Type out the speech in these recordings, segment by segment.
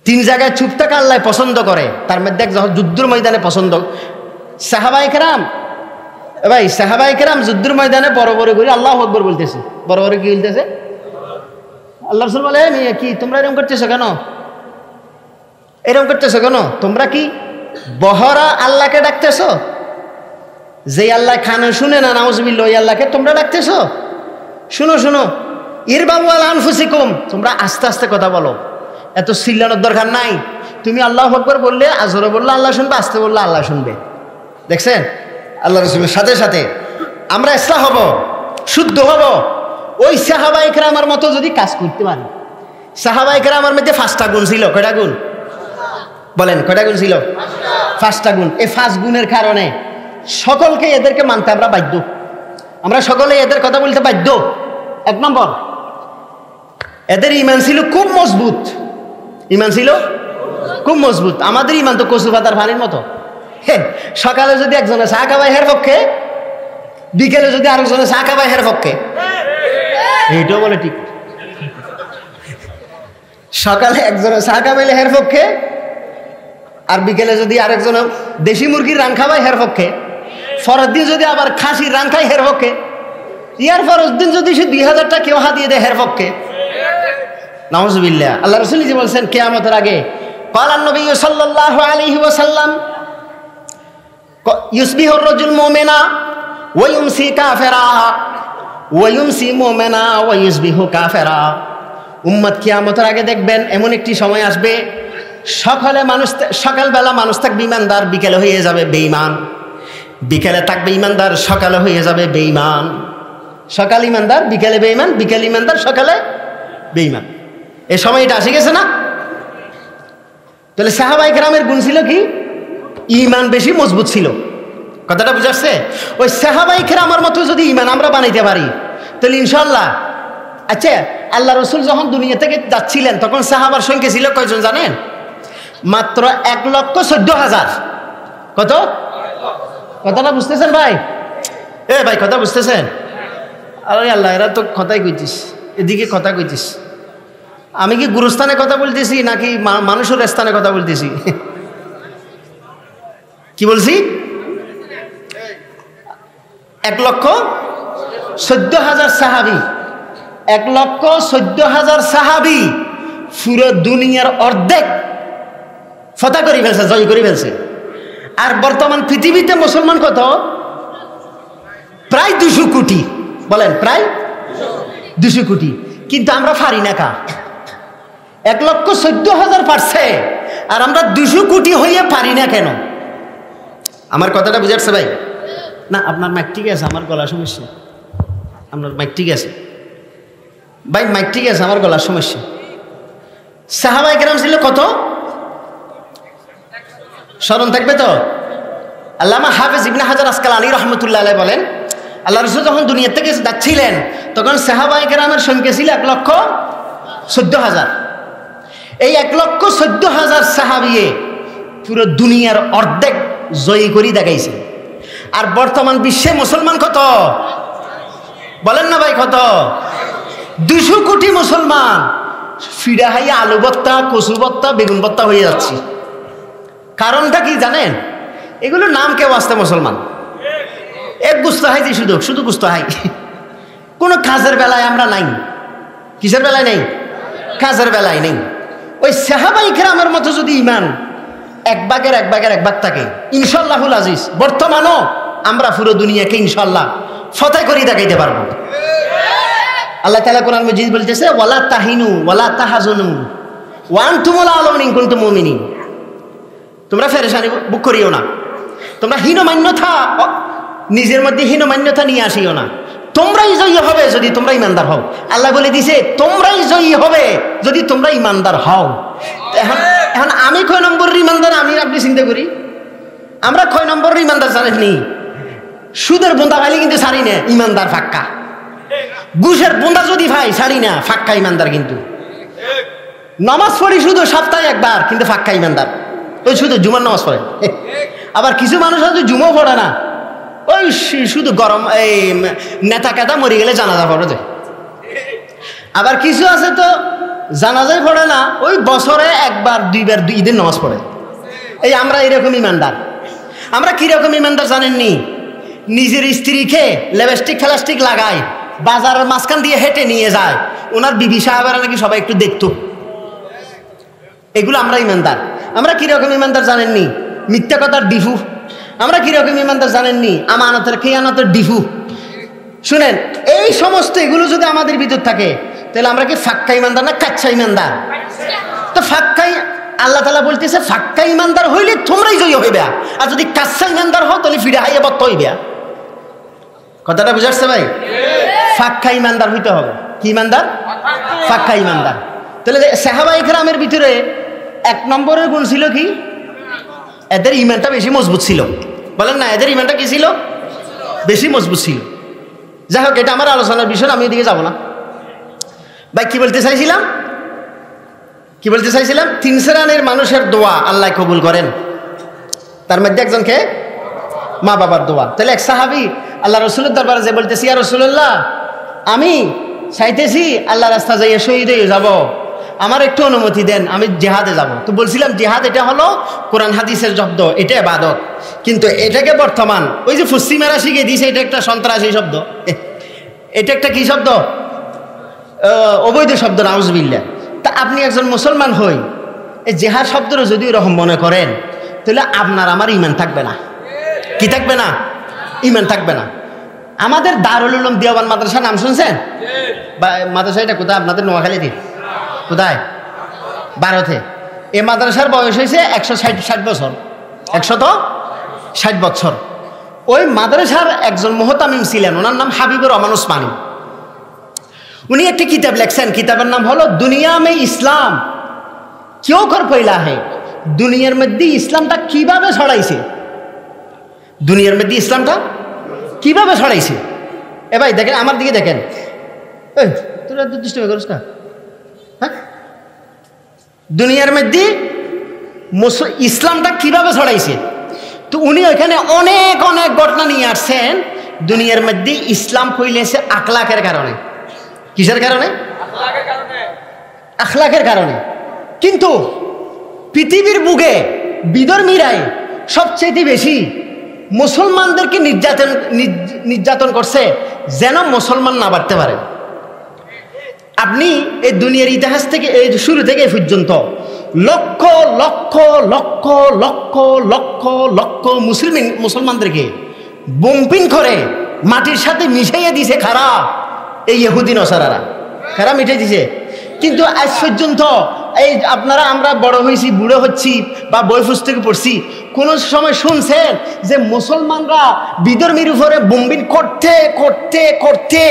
তিন জায়গায় চুপ থাকা আল্লাহ পছন্দ করে, তার মধ্যে যখন যুদ্ধের ময়দানে পছন্দ। সাহাবায়ে কেরাম, ভাই সাহাবায়ে কেরাম যুদ্ধের ময়দানে বড় বড় করে আল্লাহু আকবার বলতেছে। বড় বড় কি বলতেছে? আল্লাহ রাসূল বলে, কি তোমরা এরকম করতেছো কেন? এরকম করতেছো কেন? তোমরা কি বহরা আল্লাহকে ডাকতেছো? যে আল্লাহ খানে শুনে না, নাউজুবিল্লাহ, ওই আল্লাহকে তোমরা ডাকতেছো? শুনো শুনো, ইরবাউ আলা আনফুসিকুম, তোমরা আস্তে আস্তে কথা বলো, এত চিল্লানোর দরকার নাই। তুমি আল্লাহু আকবার বললে, আজরে বললে আল্লাহ শুনবে, আস্তে বললে আল্লাহ শুনবে। দেখছেন, আল্লাহ রাসূলের সাথে সাথে আমরা ইসলাহ হব, শুদ্ধ হব। ওই সাহাবায়ে কেরামের মতো যদি কাজ করতে পারি। সাহাবায়ে কেরামের মধ্যে 5টা গুণ ছিল। কয়টা গুণ বলেন? কয়টা গুণ ছিল? 5টা গুণ। এই 5 গুণের কারণে সকলকে এদেরকে মানতে আমরা বাধ্য। আমরা সকলে এদের কথা বলতে বাধ্য। 1 নম্বর, এদের ঈমান ছিল খুব মজবুত। ঈমান ছিল খুব মজবুত। আমাদের ঈমান তো কচু পাতার পানির মতো। সকালে যদি একজনে চা খাবায় হের পক্ষে, বিকেলে যদি আরেকজনে চা খাবায় হের পক্ষে। এইটাও বলে ঠিক। সকালে একজনে চা খাবাইলে হের পক্ষে, আর বিকেলে যদি আরেকজন দেশি মুরগির রান খাবায় হের পক্ষে, ফরজ দিন যদি আবার খাসির রান খাই হের পক্ষে, ইয়ার ফরজ দিন যদি সে 2000 টাকা কেউ হাতিয়ে দেয় হের পক্ষে। নাউজুবিল্লাহ। আল্লাহ রাসূল নিজে বলছেন কিয়ামতের আগে, ক্বালান নবী সাল্লাল্লাহু আলাইহি ওয়াসাল্লাম, ইউসবিহুর রাজুল মুমিনা ওয়া ইউমসি কাফিরা ওয়া ইউমসি মুমিনা ওয়া ইউসবিহু কাফিরা। উম্মত কিয়ামতের আগে দেখবেন এমন একটি সময় আসবে, সকালবেলা মানুষ থাকবে ইমানদার, বিকেলে হয়ে যাবে বেঈমান। বিকেলে থাকবে ইমানদার, সকালে হয়ে যাবে বেঈমান। সকাল ইমানদার, বিকেলে বেঈমান, বিকেল ইমানদার, সকালে বেঈমান। এই সময়টা আসে গেছে না? তাহলে সাহাবায়ে কেরামের গুণ ছিল কি? ঈমান বেশি মজবুত ছিল। কথাটা বুঝাচ্ছে? ওই সাহাবায়ে কেরামের মতো যদি ঈমান আমরা বানাইতে পারি, তাহলে ইনশাআল্লাহ। আচ্ছা, আল্লাহ রাসূল যখন দুনিয়া থেকে যাচ্ছিলেন তখন সাহাবার সংখ্যা ছিল কয়জন জানেন? মাত্র 1,14,000। কত? কথাটা বুঝতেছেন ভাই? ভাই কথা বুঝতেছেন? আরে আল্লাহ, এরা তো কথাই কইতিস, এদিকে কথা কইতিস। আমি কি গুরুস্থানে কথা বলতেছি নাকি মানুষের স্থানে কথা বলতেছি? কি বলছি? 1,14,000 সাহাবী। 1,14,000 সাহাবী পুরো দুনিয়ার অর্ধেক ফতহ করে ফেলছে, জয় করে ফেলছে। আর বর্তমান পৃথিবীতে মুসলমান কত? প্রায় 200 কোটি। বলেন, প্রায় 200 কোটি। কিন্তু আমরা পারি না। 1,14,000 পারছে, আর আমরা 200 কোটি হইয়ে পারি না কেন? আমার কথাটা বুঝাচ্ছে ভাই? না, আপনার মাইক ঠিক আছে, আমার গলা সমস্যা। আপনার মাইক ঠিক আছে ভাই, মাইক ঠিক আছে, আমার গলার সমস্যা। সাহাবায়ে কেরাম ছিল কত? স্মরণ থাকবে তো? আল্লামা হাফেজ ইবনে হাজার আসকালানী রাহমাতুল্লাহ আলাইহি বলেন, আল্লাহ রাসূল যখন দুনিয়া থেকে যাচ্ছিলেন তখন সাহাবায়ে কেরামের সংখ্যা ছিল 1,14,000। এই 1,14,000 সাহাবী পুরো দুনিয়ার অর্ধেক জয়ী করে দেখাইছে। আর বর্তমান বিশ্বে মুসলমান কত? বলেন না ভাই, কত? 200 কোটি মুসলমান। ফিরা হাইয়া আলু ভর্তা, কচু ভর্তা, বেগুন ভর্তা হয়ে যাচ্ছে। কারণটা কি জানেন? এগুলো নাম কেউ আসতে মুসলমান, এক গুস্ত হাইছি, শুধু গুস্ত হাই। কোনো কাজের বেলায় আমরা নাই। কিসের বেলায় নেই? কাজের বেলায় নেই। ওই সাহাবায়ে কেরামের মতো যদি ঈমান এক ভাগ থাকে, ইনশাআল্লাহুল আজিজ বর্তমানও আমরা পুরো দুনিয়াকে ইনশাআল্লাহ ফতহ করে দেখাইতে পারবো। আল্লাহ তাআলা কোরআন মাজিদ বলতেছে, ওয়ালা তাহিনু ওয়ালা তাহজানু ওয়া আনতুমুল আ'লাউনা ইন কুনতুম মুমিনিন। তোমরা পেরেশানি বুক করিও না, তোমরা হীনমান্যতা, নিজের মধ্যে হীনমান্যতা নিয়ে আসিও না। তোমরাই জয়ী হবে যদি তোমরা ইমানদার হও। আল্লাহ বলে দিছে, তোমরাই জয়ী হবে যদি তোমরা ইমানদার হও। এখন আমি কয় নম্বরের ইমানদার? আমি আপনি চিন্তা করি, আমরা কয় নম্বরের ইমানদার জানেননি? সুদের বোন্দা পাইলে কিন্তু ছাড়ি না, ইমানদার ফাক্কা। ঘুষের বোন্দা যদি ভাই ছাড়ি না, ফাক্কা ইমানদার। কিন্তু নামাজ পড়ি শুধু সপ্তাহে একবার, কিন্তু ফাক্কা ইমানদার। ওই শুধু জুমার নামাজ পড়ে। আবার কিছু মানুষ আছে জুমও পড়ে না, ওই শুধু গরম এই নেতা কেতা মরে গেলে জানাজা পড়ে যায়। আবার কিছু আছে তো জানাজাই পড়ে না, ওই বছরে একবার দুইবার ঈদের নামাজ পড়ে। এই আমরা এরকম ইমানদার। আমরা কিরকম ইমানদার জানেননি? নিজের স্ত্রীকে লিপস্টিক ফেলাস্টিক লাগায়, বাজারের মাঝখান দিয়ে হেঁটে নিয়ে যায়, ওনার বিবি সাহেবেরা নাকি সবাই একটু দেখতো। এগুলো আমরা ইমানদার। আমরা কিরকম ইমানদার জানেননি? মিথ্যা কথার ডিফু। আমরা কিরকম ইমানদার জানেননি? আমানতের খেয়ানতের ডিফু। শুনেন, এই সমস্ত এগুলো যদি আমাদের ভিতর থাকে, তাহলে আমরা কি ফাক্কা ইমানদার না কাচ্চা ইমানদার? তো ফাক্কাই আল্লাহ তাআলা বলতেছে, ফাক্কা ইমানদার হইলে তোমরাই জয়ী হইবে, আর যদি কাচ্চা ইমানদার হও তাহলে ফিরে হাইয়া বত্ত হইবে। কথাটা বুঝাচ্ছে ভাই? ফাক্কা ইমানদার হইতে হবে। কি ইমানদার? ফাক্কা ইমানদার। তাহলে সাহাবায়ে কেরামের ভিতরে এক নম্বরের গুণ ছিল কি? এদের ইমানটা বেশি মজবুত ছিল। বলেন না, এদের ইমানটা কি ছিল? বেশি মজবুত ছিল। যাই হোক, এটা আমার আলোচনার বিষয়, আমি এদিকে যাব না। ভাই কি বলতে চাইছিলাম? তিন শ্রেণীর মানুষের দোয়া আল্লাহ কবুল করেন। তার মধ্যে একজনকে মা বাবার দোয়া। তাহলে এক সাহাবী আল্লাহ রসুলের দরবারে যে বলতেছি, ইয়া রাসূলুল্লাহ, আমি চাইতেছি আল্লাহ রাস্তা যাইয়ে শহীদ হয়ে যাব, আমার একটু অনুমতি দেন, আমি জিহাদে যাব। তো বলছিলাম জিহাদ এটা হলো কোরআন হাদিসের শব্দ, এটা ইবাদত। কিন্তু এটাকে বর্তমান ওই যে পশ্চিমারা শিখে দিয়েছে, এটা একটা সন্ত্রাসী শব্দ, এটা একটা কি শব্দ? অবৈধ শব্দ, নাউজুবিল্লাহ। তা আপনি একজন মুসলমান হই, এই জেহাদ শব্দটা যদি এরকম মনে করেন, তাহলে আপনার আমার ইমান থাকবে না। কি থাকবে না? ইমান থাকবে না। আমাদের দারুল উলুম দেওবান মাদ্রাসার নাম শুনছেন? মাদ্রাসা এটা কোথায়? আপনাদের নোয়াখালীতে। কোথায়? ভারতে। এই মাদ্রাসার বয়স হয়েছে 160 বছর। 160 বছর। ওই মাদ্রাসার একজন মুহতামিম ছিলেন, ওনার নাম হাবিবুর রহমান উসমানী। উনি একটি কিতাব লেখছেন, কিতাবের নাম হলো দুনিয়া মে ইসলাম কেউ কর পয়লা হে। দুনিয়ার মধ্যে ইসলামটা কিভাবে ছড়াইছে, দুনিয়ার মধ্যে ইসলামটা কিভাবে ছড়াইছে। এ ভাই দেখেন, আমার দিকে দেখেন, তোরা দুষ্টামি করিস না। হ্যাঁ, দুনিয়ার মধ্যে ইসলামটা কিভাবে ছড়াইছে। তো উনি ওইখানে অনেক অনেক ঘটনা নিয়ে আসছেন। দুনিয়ার মধ্যে ইসলাম ফইলেছে আখলাকের কারণে। কিসের কারণে? আখলাকের কারণে। কিন্তু পৃথিবীর বুকে বিধর্মীরাই সবচেয়ে বেশি মুসলমানদেরকে নির্যাতন করছে, যেন মুসলমান না বাড়তে পারে। আপনি এই দুনিয়ার ইতিহাস থেকে এই শুরু থেকে পর্যন্ত লক্ষ লক্ষ লক্ষ লক্ষ লক্ষ লক্ষ মুসলমানদেরকে বম্পিং করে মাটির সাথে মিশাইয়া দিছে খারা এই ইহুদি নসারারা। খারা মিশাই দিছে। কিন্তু আজ পর্যন্ত এই আমরা বড় হয়েছি, বুড়ো হচ্ছি বা বই পুস্তকে পড়ছি, কোন সময় শুনছেন যে মুসলমানরা বিধর্মীর উপরে বম্বিং করতে করতে করতে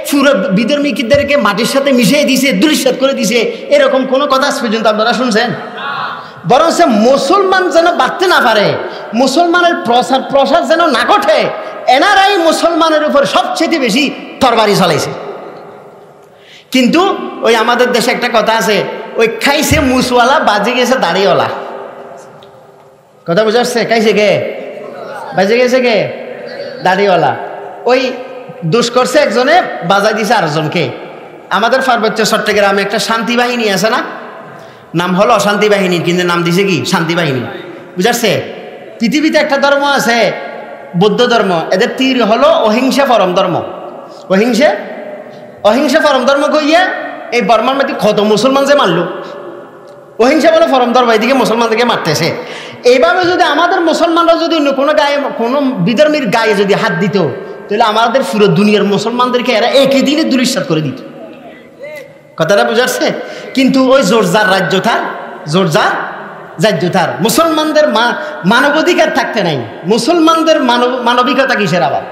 পুরো বিধর্মীদেরকে মাটির সাথে মিশিয়ে দিছে, দুলিশাত করে দিছে, এরকম কোনো কথা আজ পর্যন্ত আপনারা শুনছেন? বরং সে মুসলমান যেন বাড়তে না পারে, মুসলমানের প্রসার যেন না ঘটে, এনারাই মুসলমানের উপর সবচেয়ে বেশি তরবারি চালাইছে। কিন্তু ওই আমাদের দেশে একটা কথা আছে, ওই খাইছে মুসওয়ালা বাজে গেছে দাড়িওয়ালা। কথা বুঝা আসছে? খাইছে কে? বাজে গেছে কে? দাড়িওয়ালা। ওই দোষ করছে একজনে, বাজাই দিছে আরেকজনকে। আমাদের পার্বত্য চট্টগ্রামে একটা শান্তি বাহিনী আছে না, নাম হলো অশান্তি বাহিনী, কিন্তু নাম দিছে কি? শান্তি বাহিনী। বুঝাচ্ছে? পৃথিবীতে একটা ধর্ম আছে বৌদ্ধ ধর্ম, এদের তীর হলো অহিংসা পরম ধর্ম। অহিংসা পরম ধর্ম কইয়া এই বর্মার মধ্যে কত মুসলমান যে মারল। অহিংসা বলে পরম ধর্ম, এদিকে মুসলমানদেরকে মারতেছে। এইভাবে যদি আমাদের মুসলমানরা যদি অন্য কোনো গায়ে, কোনো বিধর্মীর গায়ে যদি হাত দিত, তাহলে আমাদের পুরো দুনিয়ার মুসলমানদেরকে এরা একই দিনে দুলিশাত করে দিত। কথাটা বুঝাচ্ছে? কিন্তু ওই জোরজার রাজ্যটার, জোরজার রাজ্যটার মুসলমানদের মানবাধিকার থাকতে নাই। মুসলমানদের মানবিকতা কিসের? আবার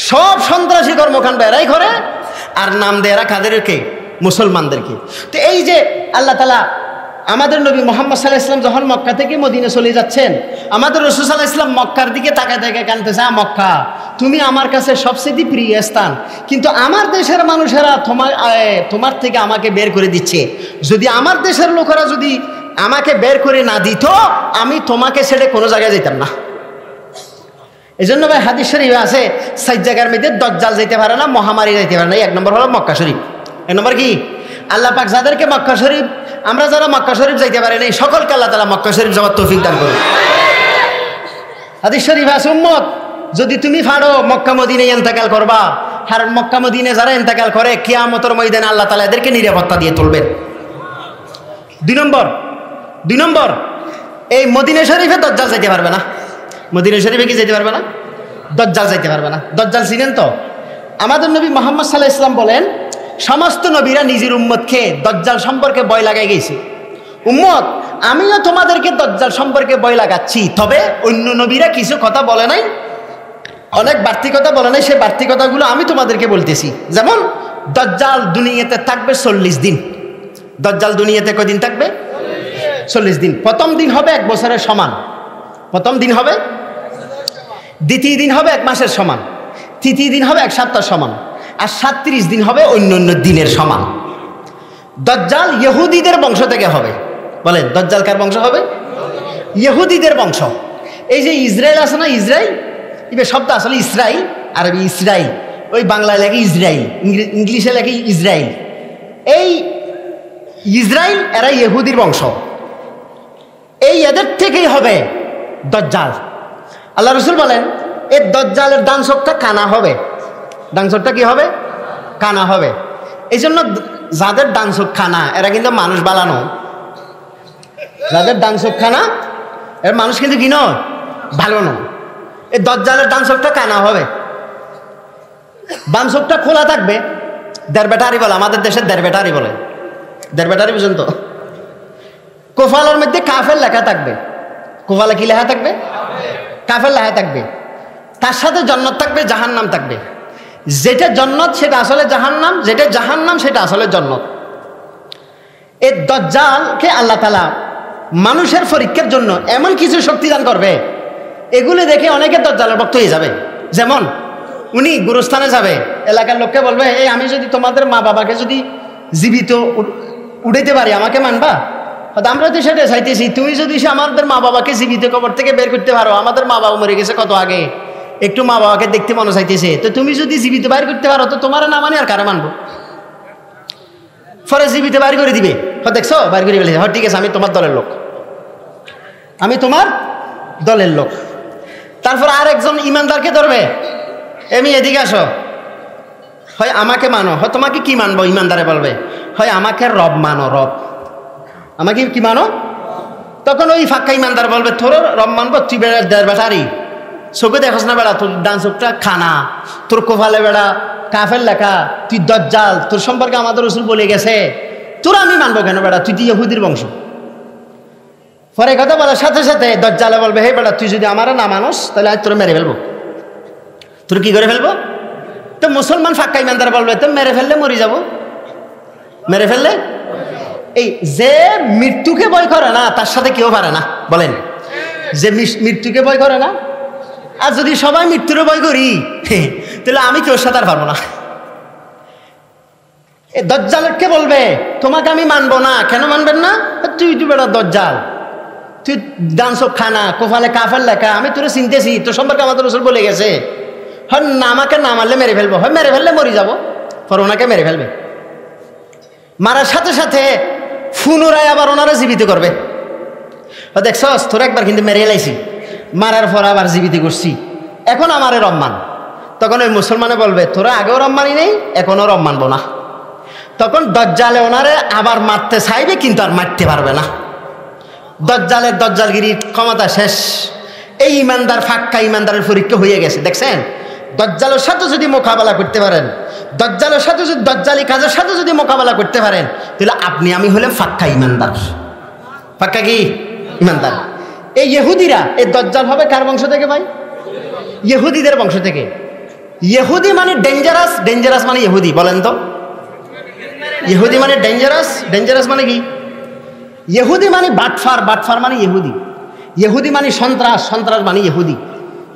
সব সন্ত্রাসী কর্মকাণ্ড এরাই করে, আর নাম দেয় এরা কাদেরকে? মুসলমানদেরকে। তো এই যে আল্লাহ তাআলা আমাদের নবী মুহাম্মদ সাল্লাল্লাহু আলাইহি ওয়াসাল্লাম যখন মক্কা থেকে মদিনা চলে যাচ্ছেন, আমাদের রাসূল সাল্লাল্লাহু আলাইহি ওয়াসাল্লাম মক্কার দিকে তাকায় তাকায় কাঁদতেছে, মক্কা তুমি আমার কাছে সবচেয়ে প্রিয় স্থান, কিন্তু আমার দেশের মানুষেরা তোমার থেকে আমাকে বের করে দিচ্ছে। যদি আমার দেশের লোকেরা যদি আমাকে বের করে না দিত, আমি তোমাকে ছেড়ে কোনো জায়গায় যেতাম না। এই জন্য ভাই হাদিস শরীফে আছে, 6 জায়গার মধ্যে দাজ্জাল যেতে পারে না, মহামারী যেতে পারে না। 1 নম্বর হলো মক্কা শরীফ। 1 নম্বর কি? আল্লাহ পাক যাদেরকে মক্কা শরীফ, আমরা যারা মক্কা শরীফ যাইতে পারি নাই, সকলকে আল্লাহ তাআলা মক্কা শরীফ যাওয়ার তৌফিক দান করুন। হাদিস শরীফ আছে, উম্মত যদি তুমি পারো মক্কা মদিনায় ইন্তেকাল করবা, আর মক্কা মদিনায় যারা ইন্তেকাল করে কিয়ামতের ময়দানে আল্লাহ তাআলা এদেরকে নিরাপত্তা দিয়ে তুলবেন। 2 নম্বর, এই মদিনা শরীফে দজ্জাল যাইতে পারবে না। মদিনা শরীফে কি যেতে পারবে না? দজ্জাল যাইতে পারবে না। দজ্জাল চিনেন তো? আমাদের নবী মুহাম্মদ সাল্লাল্লাহু আলাইহি ওয়াসাল্লাম বলেন, সমস্ত নবীরা নিজের উম্মতকে দজ্জাল সম্পর্কে ভয় লাগাই গেছে। উম্মত, আমিও তোমাদেরকে দজ্জাল সম্পর্কে ভয় লাগাচ্ছি, তবে অন্য নবীরা কিছু কথা বলে নাই, অনেক বাড়তি কথা বলে নাই, সেই বাড়তি কথাগুলো আমি তোমাদেরকে বলতেছি। যেমন দজ্জাল দুনিয়াতে থাকবে 40 দিন। দজ্জাল দুনিয়াতে কয়দিন থাকবে? 40 দিন। প্রথম দিন হবে 1 বছরের সমান, প্রথম দিন হবে, দ্বিতীয় দিন হবে 1 মাসের সমান, তৃতীয় দিন হবে 1 সপ্তাহ সমান, আর 37 দিন হবে অন্য অন্য দিনের সমান। দজ্জাল ইহুদিদের বংশ থেকে হবে। বলেন, দজ্জাল কার বংশ হবে? ইহুদিদের বংশ। এই যে ইসরায়েল আছে না, ইসরায়েল, এই শব্দ আসলে ইসরাইল, আরবি ইসরাইল, ওই বাংলায় লেখে ইসরাইল, ইংলিশে লেখে ইসরাইল। এই ইসরাইল এরা ইহুদির বংশ, এই এদের থেকেই হবে দজ্জাল। আল্লাহ রাসূল বলেন, এই দজ্জালের ডান চোখটা কানা হবে। ডান চোখটা কি হবে? কানা হবে। এই জন্য যাদের ডান চোখ কানা এরা কিন্তু মানুষ বালানো। যাদের ডান চোখ কানা এর মানুষ কিন্তু কি নয়, ভালো নয়। এই দজ্জালের ডান চোখটা কানা হবে, বাম চোখটা খোলা থাকবে। দেড়বেটারি বলে, আমাদের দেশের দেড়বেটারি বলে। দেড়বেটারি বুঝেন তো? কোফালের মধ্যে কাফের লেখা থাকবে। কোফালে কি লেখা থাকবে? কাফের লেখা থাকবে। তার সাথে জান্নাত থাকবে, জাহান্নাম থাকবে। যেটা জান্নাত সেটা আসলে জাহান্নাম, যেটা জাহান্নাম সেটা আসলে জান্নাত। এই দজ্জালকে আল্লাহ তাআলা মানুষের পরীক্ষার জন্য এমন কিছু শক্তি দান করবে, এগুলো দেখে অনেকে দজ্জালের ভক্ত হয়ে যাবে। যেমন উনি গুরুস্থানে যাবে, এলাকার লোককে বলবে, এই আমি যদি তোমাদের মা বাবাকে যদি জীবিত উঠাইতে পারি আমাকে মানবা? আমরা তো সেটা চাইতেছি, তুমি যদি আমাদের মা বাবাকে জীবিত কবর থেকে বের করতে পারো, আমাদের মা বাবা মরে গেছে কত আগে, একটু মা বাবাকে দেখতে মনে চাইতেছে, তো তুমি যদি জীবিত বাইর করতে পারো তো তোমার না মানে আর কারে মানবো? পরে জীবিত বাইর করে দিবে, দেখছো বাইর করে ফেলেছে, ঠিক আছে আমি তোমার দলের লোক, আমি তোমার দলের লোক। তারপর আর একজন ইমানদারকে ধরবে, এমনি এদিকে আসো, হয় আমাকে মানো, হয় তোমাকে কি মানবো? ইমানদারে বলবে, হয় আমাকে রব মানো, রব আমাকে কি মানো? তখন ওই ফাঁকা ইমানদার বলবে, তোর রব মানবো? তুই বেড়া দেড় বেটারি চোখে দেখোস না বেড়া, তোর ডান চোখটা খানা, তোর কোফালে বেড়া কাফের লেখা, তুই দজ্জাল, তোর সম্পর্কে আমাদের রাসূল বলে গেছে, তোর আমি মানবো কেন বেড়া? তুই তো ইহুদির বংশ। পরে কথা বলার সাথে সাথে দজ্জালে বলবে, হে বেড়া তুই যদি আমারে না মানস তাহলে আজ তোর মেরে ফেলবো। তোর কি করে ফেলবো? তো মুসলমান ফাঁকা ইমানদার বলবে, তো মেরে ফেললে মরি যাব, মেরে ফেললে। এই যে মৃত্যুকে ভয় করে না তার সাথে কেউ পারে না। বলেন, যে মৃত্যুকে ভয় করে না, আর যদি সবাই মৃত্যুরও ভয় করি তাহলে আমি কেউ সাথে আর পারবো না। এই দজ্জালকে বলবে, তোমাকে আমি মানবো না। কেন মানবেন না? তুই তো বেটা দজ্জাল, তুই ডান চোখ খানা, কোফালে কাফের লেখা, আমি তোরে চিনতেছি, তোর সম্পর্কে আমাদের রাসূল বলে গেছে। হয় না আমাকে না মারলে মেরে ফেলবো, হয় মেরে ফেললে মরি যাবো, পর ওনাকে মেরে ফেলবে। মারার সাথে সাথে পুনরায় আবার ওনারা জীবিত করবে। দেখছস তোর একবার কিন্তু মেরে এলাইছি, মারার পর আবার জীবিত করছি, এখন আমারে রম্মান। তখন ওই মুসলমানে বলবে, তোরা আগেও রম্মানি নেই, এখনও রম মানবো না। তখন দজ্জালে ওনারে আবার মারতে চাইবে, কিন্তু আর মারতে পারবে না। দজ্জালের দজ্জালগিরির ক্ষমতা শেষ। এই ইমানদার ফাক্কা ইমানদারের পরীক্ষা হয়ে গেছে। দেখছেন, দজ্জালের সাথে যদি মোকাবেলা করতে পারেন, দজ্জালের সাথে যদি দজ্জালি কাজের সাথে যদি মোকাবেলা করতে পারেন, তাহলে আপনি আমি হলেন ফাক্কা ইমানদার। ফাক্কা কি ইমানদার। এই ইহুদিরা, এই দজ্জাল হবে কার বংশ থেকে ভাই? ইহুদিদের বংশ থেকে। ইহুদি মানে ডেঞ্জারাস, ডেঞ্জারাস মানে ইহুদি। বলেন তো, ইহুদি মানে ডেঞ্জারাস, ডেঞ্জারাস মানে কি? ইহুদি মানে বাটফার, বাটফার মানে ইহুদি। ইহুদি মানে সন্ত্রাস, সন্ত্রাস মানে ইহুদি।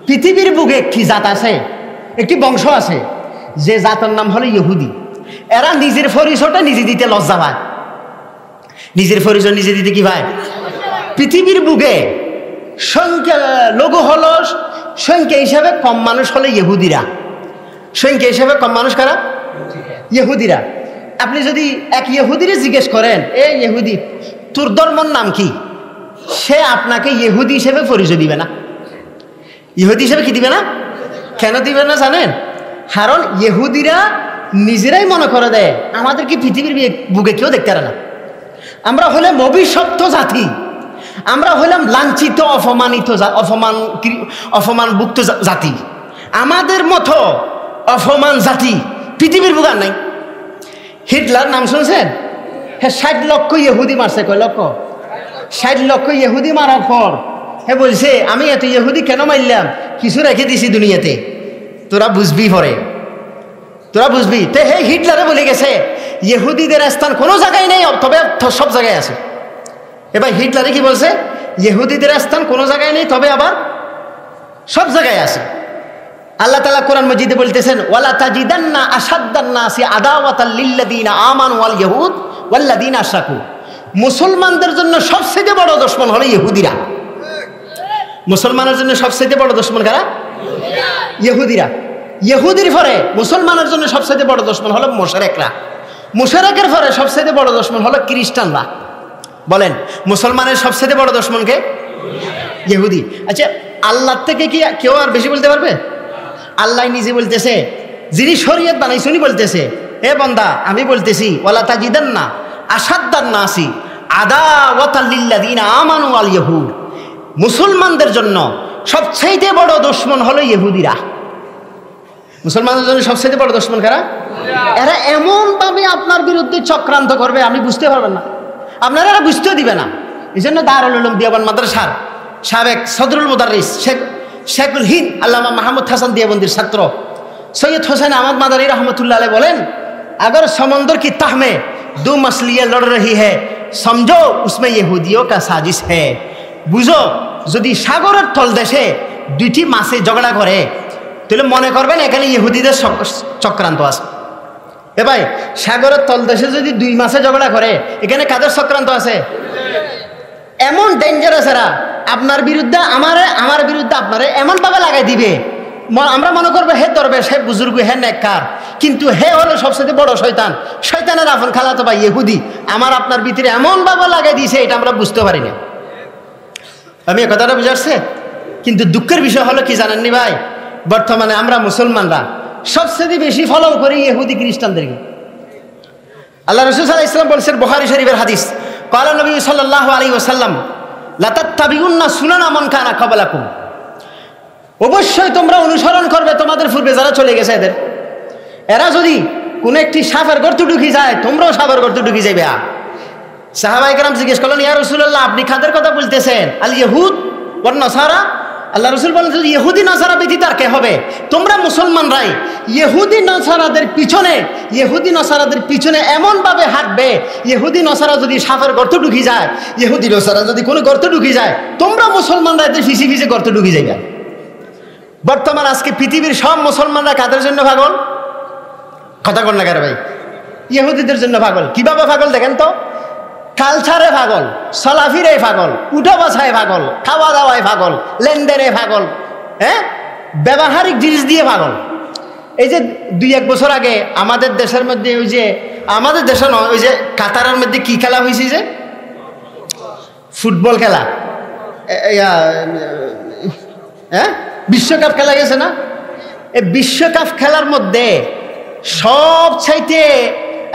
পৃথিবীর বুকে একটি জাত আছে, একটি বংশ আছে, যে জাতের নাম হলো ইহুদি। এরা নিজের পরিচয়টা নিজে দিতে লজ্জা পায়। নিজের পরিচয় নিজে দিতে কি ভাই? পৃথিবীর বুকে সংখ্যা লঘু হলো, সংখ্যা হিসাবে কম মানুষ হলে ইহুদিরা। সংখ্যা হিসাবে কম মানুষ কারা? ইহুদিরা। আপনি যদি এক ইহুদিরে জিজ্ঞেস করেন, এ ইহুদি তোর ধর্মর নাম কি, সে আপনাকে ইহুদি হিসেবে পরিচয় দিবে না। ইহুদি হিসেবে কি দিবে না? কেন দিবে না জানেন? কারণ ইহুদিরা নিজেরাই মনে করে দেয় আমাদেরকে পৃথিবীর বুকে কেউ দেখতে পারে না, আমরা হলাম অভিশপ্ত জাতি, আমরা হলাম লাঞ্ছিত অপমানিত অপমানভুক্ত জাতি, আমাদের মতো অপমান জাতি পৃথিবীর বুকে আর নাই। হিটলার নাম শুনছেন? হ্যাঁ, 60 লক্ষ ইহুদি মারছে। কয় লক্ষ? 60 লক্ষ ইহুদি মারার পর হে বলছে আমি এত ইহুদি কেন মারলাম, কিছু রেখে দিছি দুনিয়াতে, তোরা বুঝবি পরে, তোরা বুঝবি। তো হে হিটলারে বলে গেছে ইহুদিদের স্থান কোনো জায়গায় নেই, তবে সব জায়গায় আছে। এবার হিটলারে কি বলছে? ইহুদিদের স্থান কোনো জায়গায় নেই, তবে আবার সব জায়গায় আছে। আল্লাহ তাআলা কোরআন মাজিদে বলতেছেন ওয়ালা তাজিদান্না আশাদ্দান নাসি আদাওয়াতাল লিল্লাযিনা আমানু ওয়াল ইয়াহুদ ওয়াল্লাযিনা আশরাকু। মুসলমানদের জন্য সবচেয়ে বড় দুশমন হলো ইহুদিরা। মুসলমানের জন্য সবচেয়ে বড় দুশমন কারা? ইহুদিরা। ইহুদির পরে মুসলমানের জন্য সবচেয়ে বড় দুশমন হলো মুশরিকরা। মুশরিকের পরে সবচেয়ে বড় দুশমন হলো খ্রিস্টানরা। বলেন মুসলমানের সবচেয়ে বড় দুশমন কে? ইহুদি। আচ্ছা, আল্লাহর থেকে কি কেউ আর বেশি বলতে পারবে? আল্লাহ নিজে বলতেছে, যিনি শরীয়ত বানাইছে উনি বলতেছে, হে বান্দা আমি বলতেছি ওয়ালা তাজিদান্না আশাদ্দান নাসি আদাওয়াতাল লিল্লাযিনা আমানু ওয়াল ইয়াহুদ। মুসলমানদের জন্য সবচেয়ে বড় দুশমন হলো ইহুদিরা। মুসলমানদের জন্য সবচেয়ে বড় দুশমন কারা? এরা এমন ভাবে আপনার বিরুদ্ধে চক্রান্ত করবে আপনি বুঝতে পারবেন না, আপনারা এরা বুঝতেও দিবে না। এই জন্য দারুল উলুম দেওবন্দ মাদ্রাসার সাবেক সদরুল মুদাররিস শেখুল হিন্দ আল্লামা মাহমুদ হাসান দেওবন্দির ছাত্র সৈয়দ হোসেন আহমদ মাদানী রহমতুল্লাহ আলাইহি বলেন, अगर समंदर की तह में 2 मछलियां लड़ रही है समझो उसमें यहूदियों का साजिश है। বুঝো যদি সাগরের তলদেশে 2টি মাছে ঝগড়া করে তাহলে মনে করবেন এখানে ইহুদিদের চক্রান্ত আছে। এ ভাই, সাগরের তলদেশে যদি 2 মাছে ঝগড়া করে এখানে কাদের চক্রান্ত আছে? এমন ডেঞ্জারাস এরা আপনার বিরুদ্ধে আমার বিরুদ্ধে আপনারে এমন ভাবে লাগাই দিবে, আমরা মনে করবো হে দরবেশ, হে বুজুর্গ, হে নেককার, কিন্তু হে হলো সবচেয়ে বড় শয়তান। শয়তানের আপন খালাতো ভাই ইহুদি আমার আপনার ভিতরে এমন ভাবে লাগাই দিয়েছে এটা আমরা বুঝতে পারি না। আমি এই কথাটা বুঝাচ্ছি। কিন্তু দুঃখের বিষয় হলো কি জানেননি ভাই, বর্তমানে আমরা মুসলমানরা সবচেয়ে বেশি ফলো করি ইহুদি খ্রিস্টানদেরকে। আল্লাহ রাসূল সাল্লাল্লাহু আলাইহি ওয়াসাল্লাম বলেছেন, বুখারী শরীফের হাদিস, ক্বালা নবী সাল্লাল্লাহু আলাইহি ওয়াসাল্লাম লা তাত্তাবিউন্না সুনানা মান কানা ক্বাবলাকুম। অবশ্যই তোমরা অনুসরণ করবে তোমাদের পূর্বে যারা চলে গেছে এদের। এরা যদি কোন একটি সাপের গর্তে ঢুকি যায় তোমরাও সাপের গর্তে ঢুকি যাবে। সাহাবায়ে কেরাম জিজ্ঞেস করলেন, ইয়া রাসূলুল্লাহ আপনি কাদের কথা বলতেছেন? আল ইহুদ ওয়ান নাসারা। আল্লাহ রাসূল বলেন, যদি ইহুদি নাসারা ব্যতীত আর কে হবে? তোমরা মুসলমানরাই ইহুদি নাসারাদের পিছনে এমন ভাবে হাঁটবে, ইহুদি নাসারা যদি সাপের গর্তে ঢুকি যায়, ইহুদি নাসারা যদি কোনো গর্তে ঢুকি যায়, তোমরা মুসলমানরা এদের ফিসি ফিসে গর্তে ঢুকি যাবে। বর্তমান আজকে পৃথিবীর সব মুসলমানরা কাদের জন্য পাগল? কথা কন না কারে ভাই? ইহুদিদের জন্য পাগল। কিভাবে পাগল দেখেন তো? কালচারে পাগল, চলাফিরে পাগল, উঠা বসায় পাগল, খাওয়া দাওয়ায় পাগল, লেনদেনে পাগল, হ্যাঁ, ব্যবহারিক জিনিস দিয়ে পাগল। এই যে 2-1 বছর আগে আমাদের দেশের মধ্যে আমাদের দেশে নয়, ওই যে কাতারের মধ্যে কি খেলা হয়েছে, যে ফুটবল খেলা, হ্যাঁ, বিশ্বকাপ খেলা গেছে না? এই বিশ্বকাপ খেলার মধ্যে সব চাইতে,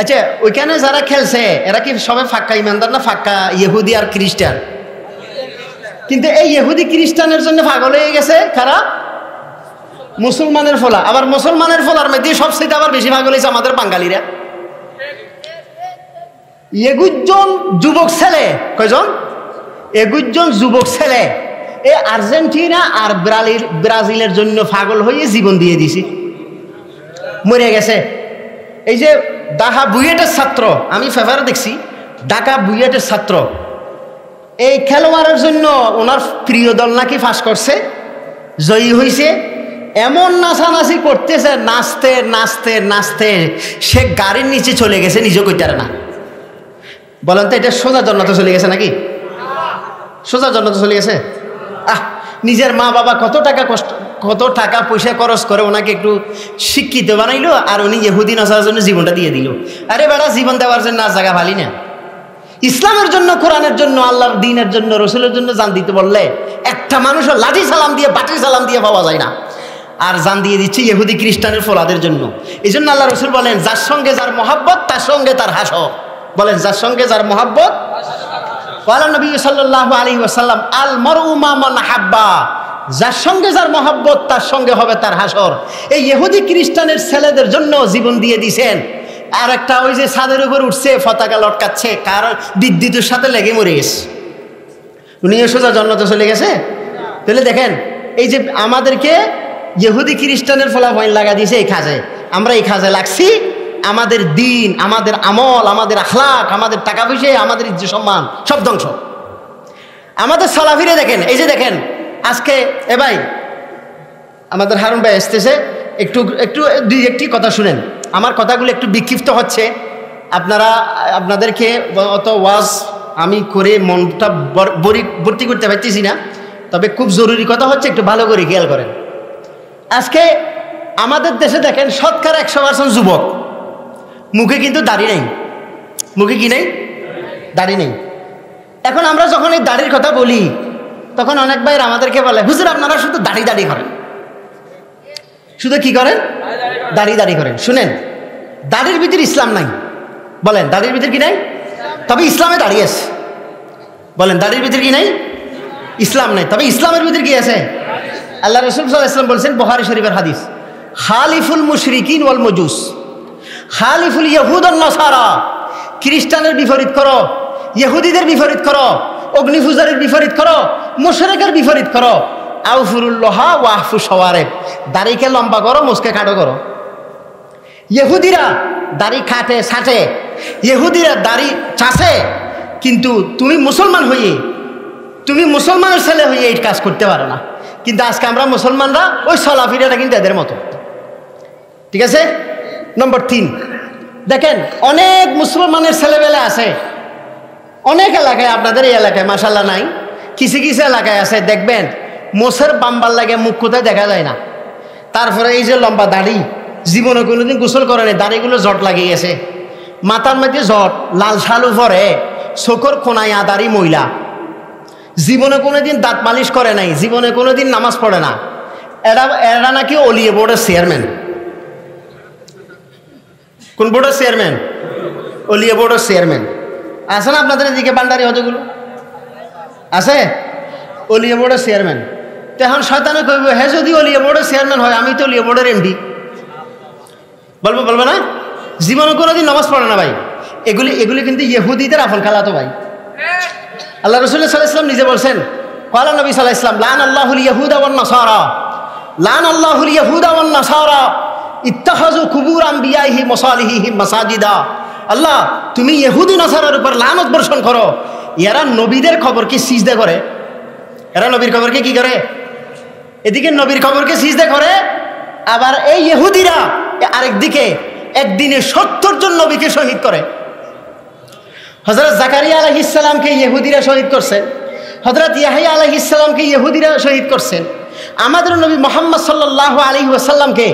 আচ্ছা ওইখানে যারা খেলছে এরা কি সবাই ফাঁকা ইমানদার না ফাঁকা ইহুদি আর খ্রিস্টান? কিন্তু এই ইহুদি খ্রিস্টানের জন্য পাগল হয়ে গেছে কারা? মুসলমানের ফলা। আবার মুসলমানের ফলার মধ্যে সবচেয়ে আবার বেশি পাগল হয়েছে আমাদের বাঙালিরা। 21 জন যুবক ছেলে, কয়জন? 21 জন যুবক ছেলে এই আর্জেন্টিনা আর ব্রাজিলের জন্য পাগল হয়ে জীবন দিয়ে দিছি, মরে গেছে। এই যে ঢাকা বুয়েটের ছাত্র, আমি পেপারে দেখছি, ঢাকা বুয়েটের ছাত্র এই খেলোয়াড়ের জন্য ওনার প্রিয় দল নাকি পাস করছে, জয়ী হয়েছে। এমন নাচানাচি করতেছে, নাচতে নাচতে নাচতে সে গাড়ির নিচে চলে গেছে, নিজে কইতে পারে না। বলেন তো এটা সোজা জান্নাতে চলে গেছে নাকি? সোজা জান্নাতে চলে গেছে? নিজের মা বাবা কত টাকা কষ্ট কত টাকা পয়সা খরচ করে ওনাকে একটু শিক্ষিত বানাইলো, আর উনি ইহুদি নাসারার জন্য জীবনটা দিয়ে দিল। আরে বেটা, জীবন দেওয়ার জন্য আর জায়গা ভালি না। ইসলামের জন্য, কোরআনের জন্য, আল্লাহর দ্বীনের জন্য, রসুলের জন্য জান দিতে বললে একটা মানুষও লাঠি সালাম দিয়ে, বাটি সালাম দিয়ে পাওয়া যায় না। আর জান দিয়ে দিচ্ছে ইহুদি খ্রিস্টানের ফলাদের জন্য। এই জন্য আল্লাহ রসুল বলেন, যার সঙ্গে যার মহাব্বত তার সঙ্গে তার হাসর। বলেন, যার সঙ্গে যার মহাব্বত। ওয়ালা নবী সাল্লাল্লাহু আলাইহি ওয়াসাল্লাম, আল মারউ মা মান হাব্বা, যার সঙ্গে যার মহাব্বত তার সঙ্গে হবে তার হাসর। এই ইহুদি খ্রিস্টানের ছেলেদের জন্য জীবন দিয়ে দিছেন। আর একটা ওই যে ছাদের উপর উঠছে, পতাকা লটকাচ্ছে, কারণ বিদ্যুতের সাথে লেগে মরে গেছে, উনিও সোজা জান্নাতে চলে গেছে। তাহলে দেখেন, এই যে আমাদেরকে ইহুদি খ্রিস্টানের ফলাফল লাগা দিয়েছে এই কাজে, আমরা এই কাজে লাগছি। আমাদের দিন, আমাদের আমল, আমাদের আখলাক, আমাদের টাকা পয়সা, আমাদের ইজ্জত সম্মান সব ধ্বংস। আমাদের সালাফিরে দেখেন, এই যে দেখেন আজকে ভাই আমাদের হারুন ভাই আসতেছে, একটু একটু দুই একটি কথা শুনেন। আমার কথাগুলো একটু বিক্ষিপ্ত হচ্ছে, আপনাদেরকে অত ওয়াজ আমি করে মনটা ভর্তি করতে পারতেছি না, তবে খুব জরুরি কথা হচ্ছে, একটু ভালো করে খেয়াল করেন। আজকে আমাদের দেশে দেখেন শতকরা 100% যুবক, মুখে কিন্তু দাড়ি নেই। মুখে কি নেই? দাড়ি নেই। এখন আমরা যখন এই দাড়ির কথা বলি, তখন অনেক ভাইয়ের আমাদেরকে বলে, হুজুর আপনারা শুধু দাড়ি দাড়ি করেন। শুধু কি করেন? দাড়ি দাড়ি করেন। শুনেন, দাড়ির ভিতরে ইসলাম নাই। বলেন, দাড়ির ভিতরে কি নাই? তবে ইসলামে দাঁড়িয়ে আছে। বলেন, দাড়ির ভিতরে কি নাই? ইসলাম নাই, তবে ইসলামের ভিতরে কি আছে? আল্লাহ রাসূল সাল্লাল্লাহু আলাইহি ওয়াসাল্লাম বলছেন, বুখারী শরীফের হাদিস, খালিফুল মুশরিকিন ওয়াল মাজুস, খালিফুল ইয়াহুদ ওয়ান নাসারা, খ্রিস্টানের বিপরীত করো, ইহুদিদের বিপরীত করো, অগ্নিপূজারের বিপরীত করো, মুশরিকের বিপরীত করো। আউফুরুল্লাহা ওয়াহফু শাওয়ারিব, দাড়িকে লম্বা করো, মুসকে কাটো করো। ইহুদিরা দাড়ি কাটে ছাটে, ইহুদিরা দাড়ি চাষে, কিন্তু তুমি মুসলমান হয়ে, তুমি মুসলমানের ছেলে হয়ে এই কাজ করতে পারো না। কিন্তু আজকে আমরা মুসলমানরা ওই সলাফিরাটা কিন্তু এদের মতো। ঠিক আছে? নম্বর 3, দেখেন অনেক মুসলমানের ছেলেবেলা আছে অনেক এলাকায়, আপনাদের এই এলাকায় মাশাআল্লাহ নাই, কিছু কিছু এলাকায় আছে, দেখবেন মোছের বাম্বার লাগে মুখ কোথায় দেখা যায় না। তারপরে এই যে লম্বা দাড়ি, জীবনে কোনোদিন গোসল করে নাই, দাড়িগুলো জট লাগিয়ে গেছে, মাথার মধ্যে জট, লাল শালু পরে, চোখর কোনায় আদারি মহিলা, জীবনে কোনোদিন দাঁত মালিশ করে নাই, জীবনে কোনোদিন নামাজ পড়ে না। এরা নাকি অলিয়ে বোর্ডের চেয়ারম্যান। কোন বোর্ডের চেয়ারম্যান? অলিয়ে বোর্ডের চেয়ারম্যান। আছে না আপনাদের এদিকে বান্ডারি হতগুলো? আছে অলিয়ে বোর্ডের চেয়ারম্যান। তো এখন শয়তানে কইব, হ্যাঁ যদি অলিয়ে বোর্ডের চেয়ারম্যান হয়, আমি তো অলিয়ে বোর্ডের এমডি। বলবে না? জীবনে কোনোদিন নামাজ পড়ে না ভাই। এগুলি কিন্তু ইহুদিদের আফল খালাতো ভাই। আল্লাহ রাসূল সাল্লাল্লাহু আলাইহি ওয়াসাল্লাম নিজে বলছেন, ক্বালা নবী সাল্লাল্লাহু আলাইহি ওয়াসাল্লাম, লান আল্লাহুল ইয়াহুদা ওয়ান নাসারা, লান আল্লাহুল ইয়াহুদা ওয়ান নাসারা ইত্তাখাযু কুবুর আম্বিয়াইহি মাসালিহিহিম মাসাজিদা। আল্লাহ, তুমি ইহুদি নাসারার উপর লানত বর্ষণ করো, এরা নবীদের খবরকে সিজদা করে। এরা নবীর খবরকে কি করে? এদিকে নবীর খবরকে সিজদা করে, আবার এই ইহুদিরা আরেকদিকে একদিনে 70 জন নবীকে শহীদ করে। হযরত জাকারিয়া আলাইহিস সালামকে ইহুদিরা শহীদ করছেন, হযরত ইয়াহইয়া আলাইহিস সালামকে ইহুদিরা শহীদ করছেন। আমাদের নবী মুহাম্মদ সাল্লাল্লাহু আলাইহি ওয়াসাল্লামকে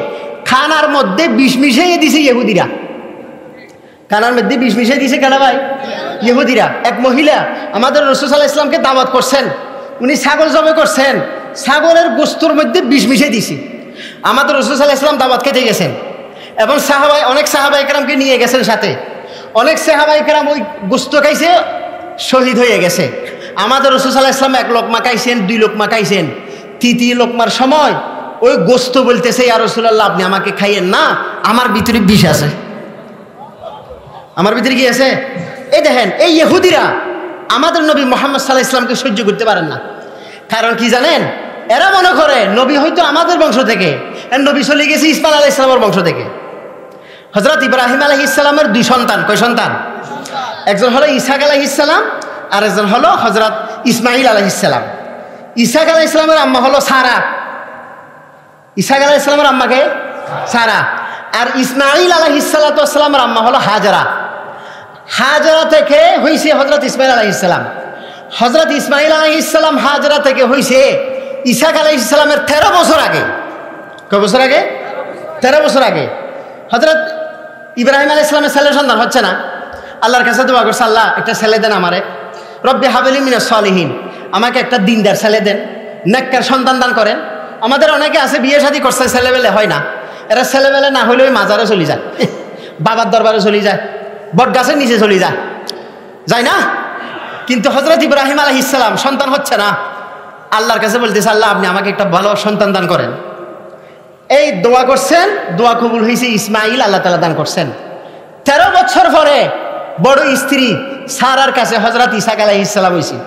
খানার মধ্যে বিষ মিশিয়ে দিয়েছে ইহুদিরা। খানার মধ্যে বিষ মিশিয়ে দিয়েছে কেন ভাই? ইহুদিরা। এক মহিলা আমাদের রাসূল সাল্লাল্লাহু আলাইহি ওয়াসাল্লামকে দাওয়াত করছেন, উনি ছাগল জবাই করছেন, ছাগলের গোশতের মধ্যে বিষ মিশিয়ে দিয়েছে। আমাদের রাসূল সাল্লাল্লাহু আলাইহি ওয়াসাল্লাম দাওয়াত খেতে গেছেন, এবং অনেক সাহাবায়ে কেরামকে নিয়ে গেছেন সাথে। অনেক সাহাবায়ে কেরাম ওই গোশত খাইছে, শহীদ হয়ে গেছে। আমাদের রাসূল সাল্লাল্লাহু আলাইহি ওয়াসাল্লাম 1 লোকমা খাইছেন, 2 লোকমা খাইছেন। তৃতীয় লোকমার সময় ওই গোশত বলতেছে, ইয়া রাসূলুল্লাহ আপনি আমাকে খাইয়েন না, আমার ভিতরে বিষ আছে। আমার ভিতরে কি আছে? এই দেখেন, এই ইহুদিরা আমাদের নবী মুহাম্মদ সাল্লাল্লাহু আলাইহি ওয়াসাল্লামকে সহ্য করতে পারেন না। কারণ কি জানেন? এরা মনে করে নবী হয়তো আমাদের বংশ থেকে, নবী চলে গেছে ইসমাইল আলাইহিস সালামের বংশ থেকে। হযরত ইব্রাহিম আলাইহিস সালামের 2 সন্তান। কয় সন্তান? একজন হলো ইসহাক আলাইহিস সালাম, আর একজন হলো হযরত ইসমাইল আলাইহিস সালাম। ইসহাক আলাইহিস সালামের আম্মা হলো সারা। ইসহাক আলাইহিস সালামের আম্মাকে সারা, আর ইসমাইল আলাইহিস সালামের আম্মা হলো হাজরা। হাজরা থেকে হইছে হযরত ইসমাইল আলাইহিস সালাম। হযরত ইসমাইল আলাইহিস সালাম হাজরা থেকে হইছে ইসাক আলাইহিস সালামের 13 বছর আগে, কয় বছর আগে? 13 বছর আগে হযরত ইব্রাহিম আলাইহিস সালামের ছেলে সন্তান হচ্ছে না। আল্লাহর কাছে দোয়া করছে, আল্লাহ একটা ছেলে দেন আমারে, রব্বি হাবলি মিনাস সালিহিন, আমাকে একটা দিনদার ছেলে দেন, নেককার সন্তান দান করেন। আমাদের অনেকে আছে বিয়ে শাদী করছে, ছেলেবেলে হয় না, এরা ছেলেবেলে না হলে ওই মাজারে চলে যায়, বাবার দরবারে চলে যায়, বট গাছের নিচে চলে যায়, যায় না? কিন্তু হযরত ইব্রাহিম আলাইহিস সালাম সন্তান হচ্ছে না, আল্লাহর কাছে বলতেছে, আল্লাহ আপনি আমাকে একটা ভালো সন্তান দান করেন। এই দোয়া করছেন, দোয়া কবুল হয়েছে, ইসমাইল আল্লাহ তাআলা দান করছেন। 13 বছর পরে বড় স্ত্রী সারার কাছে হযরত ইসাক আলাইহিস সালাম হয়েছে।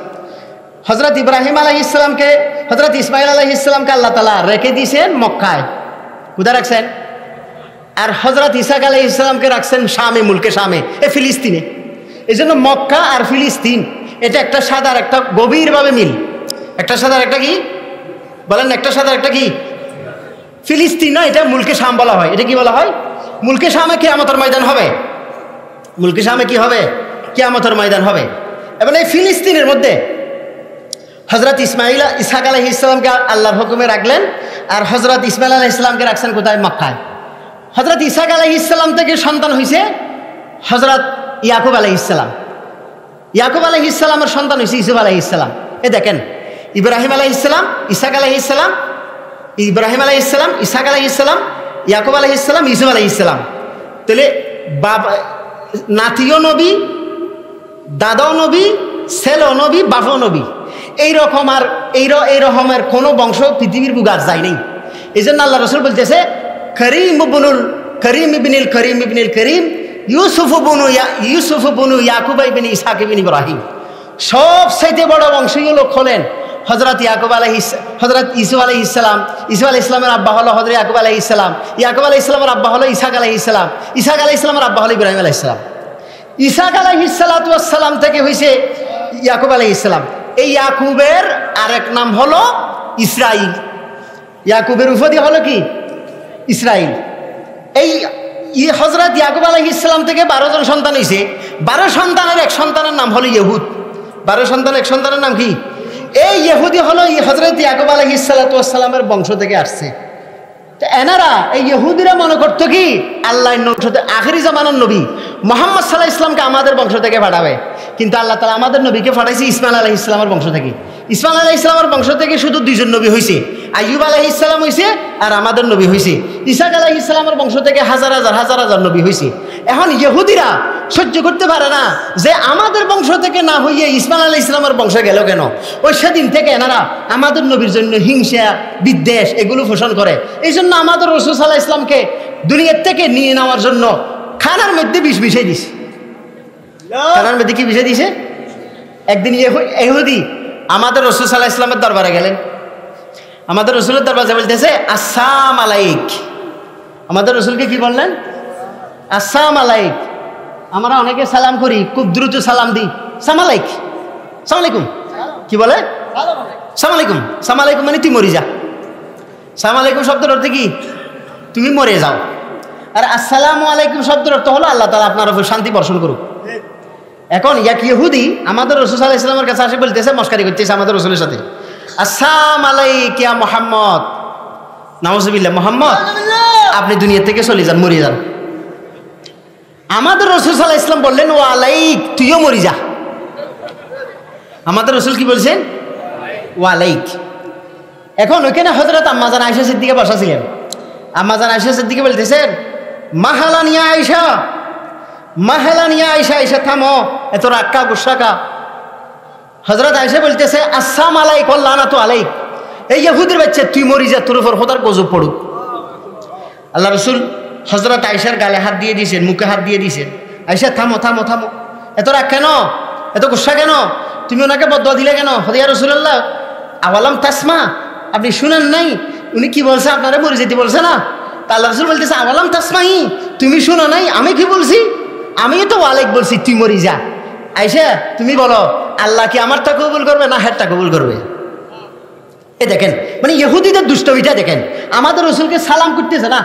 হযরত ইব্রাহিম আলাইহিস সালামকে, হযরত ইসমাইল আলাইহিস সালামকে আল্লাহ তাআলা রেখে দিয়েছেন মক্কায়, কোথায় রাখছেন? আর হযরত ইসাক আলাইহিস সালামকে রাখছেন শামে, মুলকে শামে, ফিলিস্তিনে। এই জন্য মক্কা আর ফিলিস্তিন এটা একটা সাদা আর একটা গভীরভাবে মিল। একটা সাদা আর একটা কি বলেন? একটা সাদা একটা কি? ফিলিস্তিন না, এটা মুলকে শাম বলা হয়। এটা কি বলা হয়? মুলকে শামে কিয়ামতের ময়দান হবে। মুলকে শামে কি হবে? কিয়ামতের ময়দান হবে। এবং এই ফিলিস্তিনের মধ্যে হযরত ইসাক আলাইহিস সালামকে আল্লাহর হুকুমে রাখলেন, আর হযরত ইসমাইল আলাইহিস সালামকে রাখছেন কোথায়? মক্কায়। হযরত ইসাক আলাইহিস সালাম থেকে সন্তান হয়েছে হযরত ইয়াকুব আলাইহিস সালাম। ইয়াকুব আলাইহিস সালামের সন্তান হয়েছে ইউসুফ আলাইহিস সালাম। এ দেখেন, ইব্রাহিম আলাইহিস সালাম, ইসাক আলাইহিস সালাম, ইব্রাহিম আলাইহিস সালাম, ইসাক আলাইহিস সালাম, ইয়াকুব আলাইহিস সালাম, ইউসুফ আলাইহিস সালাম। তাহলে বাবা নাতিও নবী, দাদাও নবী, ছেলেও নবী, বাপও নবী। এইরকম আর এই রকমের কোনো বংশ পৃথিবীর বুগার যায় নাই। এই জন্য আল্লাহ রসুল বলতেছে, করিম ইবনুল করিম ইউসুফ বুনু ইয়াকুব ইবনে ইসহাক ইবনে ইব্রাহিম। সবচাইতে বড় বংশীয় লোক হলেন হযরত ইয়াকুব আলাইহিস, হযরত ইসুফ আলাইহিস সালাম। ইসুফ আলাইহিস সালামের আব্বা হলো হযরত ইয়াকুব আলাইহিস সালাম। ইয়াকুব আলাইহিস সালামের আব্বা হলো ইসহাক আলাইহিস সালাম। ইসহাক আলাইহিস সালামের আব্বা হলো ইব্রাহিম আলাইহিস সালাম। ইসহাক আলাইহিস সালাতু ওয়াস সালাম থেকে হইছে ইয়াকুব আলাইহিস সালাম। এই ইয়াকুবের আরেক নাম হলো ইসরাইল। ইয়াকুবের উপাধি হলো কি? ইসরাইল। এই হযরত ইয়াকুব আলাইহিস সালাম থেকে 12 জন সন্তান হয়েছে। 12 সন্তানের এক সন্তানের নাম হলো ইহুদ। 12 সন্তানের এক সন্তানের নাম কি? এই ইহুদি হলো হযরত ইয়াকুব আলাইহিস সালাতু ওয়াস সালামের বংশ থেকে আসছে। তো এনারা এই ইহুদিরা মনে করতো কি আল্লাহর নবী, আখিরি জামানার নবী মুহাম্মদ সাল্লাল্লাহু আলাইহি ওয়াসাল্লামকে আমাদের বংশ থেকে পাঠাবে। কিন্তু আল্লাহ তাআলা আমাদের নবীকে পাঠাইছে ইসমাইল আলাইহিস সালামের বংশ থেকে। ইসমাইল আলাইহিস সালামের বংশ থেকে শুধু 2 জন নবী হয়েছে, আইয়ুব আলাইহিস সালাম হয়েছে আর আমাদের নবী হয়েছে। ইসহাক আলাইহিস সালামের বংশ থেকে হাজার হাজার নবী হয়েছে। এখন ইহুদিরা সহ্য করতে পারে না যে আমাদের বংশ থেকে না হইয়ে ইসমাইল আলাইহিস সালামের বংশে গেল কেন। ওই সেদিন থেকে এনারা আমাদের নবীর জন্য হিংসা বিদ্বেষ এগুলো পোষণ করে। এই জন্য আমাদের রাসূল সাল্লাল্লাহু আলাইহি ওয়াসাল্লামকে দুনিয়ার থেকে নিয়ে নেওয়ার জন্য খানার মধ্যে বিষ মিশিয়ে দিছে। খানার মধ্যে কি মিশিয়ে দিছে? একদিন ইহুদি আমাদের রাসূল সাল্লাল্লাহু আলাইহি ওয়াসাল্লামের দরবারে গেলেন। আমাদের রাসূলের দরবারে বলতেছে আসসালামু আলাইক। আমাদের রাসূলকে কি বললেন? আসসালামু আলাইক। আমরা অনেকে সালাম করি, খুব দ্রুত সালাম দিই, সালাম আলাইক, সালাম আলাইকুম। কি বলে? সালাম আলাইকুম। সালাম আলাইকুম মানে তুই মরে যা। সালাম আলাইকুম শব্দের অর্থ কি? তুমি মরে যাও। আর আসসালামু আলাইকুম শব্দের অর্থ হলো আল্লাহ তাআলা আপনার উপর শান্তি বর্ষণ করুক। এখন এক ইহুদি আমাদের রাসূল সাল্লাল্লাহু আলাইহি ওয়াসাল্লামের কাছে আসে বলতেছে, মস্কারি করতেছে আমাদের রাসূলের সাথে, আসসালামু আলাইকা ইয়া মুহাম্মদ, নাউযুবিল্লাহ, মুহাম্মদ আপনি দুনিয়া থেকে চলে যান, মরে যান। আমাদের রাসূল সাল্লাল্লাহু আলাইহি ওয়াসাল্লাম বললেন ওয়া আলাইক, তুইও মরে যা। আমাদের রাসূল কি বলছেন? ওয়া আলাইক। এখন ওইখানে হযরত আম্মা জান আয়েশা সিদ্দিকা বসা ছিলেন। আম্মা জান আয়েশা সিদ্দিকা বলতেছেন, মাহালান ইয়া আয়েশা, মাহালান ইয়া আয়েশা, আয়েশা থামো, এত রাক্কা গুসাকা। হযরত আয়েশা বলতেছে আসসালামু আলাইকুম ওয়া লানাতু আলাইক, এই ইহুদির বাচ্চা তুই মরি যা, তোর উপর খোদার গজব পড়ুক। আল্লাহ রাসূল হযরত আয়েশার গালে হাত দিয়ে দিয়েছেন, মুখে হাত দিয়ে দিয়েছেন, আয়েশা থামো থামো থামো, এত রাগ কেন, এত গুসা কেন, তুমি ওনাকে বদদোয়া দিলে কেন? ইয়া রাসূলুল্লাহ আওয়ালাম তাসমা, আপনি শুনেন নাই উনি কি বলছে? আপনারা মরে যেতে বলছে না? তা আল্লাহ রাসূল বলতেছে আওয়ালাম তাসমাই, তুমি শুনো নাই আমি কি বলছি? আমি তো ওয়ালাইক বলছি, তুই মরি যা। আয়েশা তুমি বলো আল্লাহ কি আমারটা কবুল করবে না হেরটা কবুল করবে? এ দেখেন মানে ইহুদিদের দুষ্টমিটা দেখেন। আমাদের রাসূলকে সালাম করতেছে না,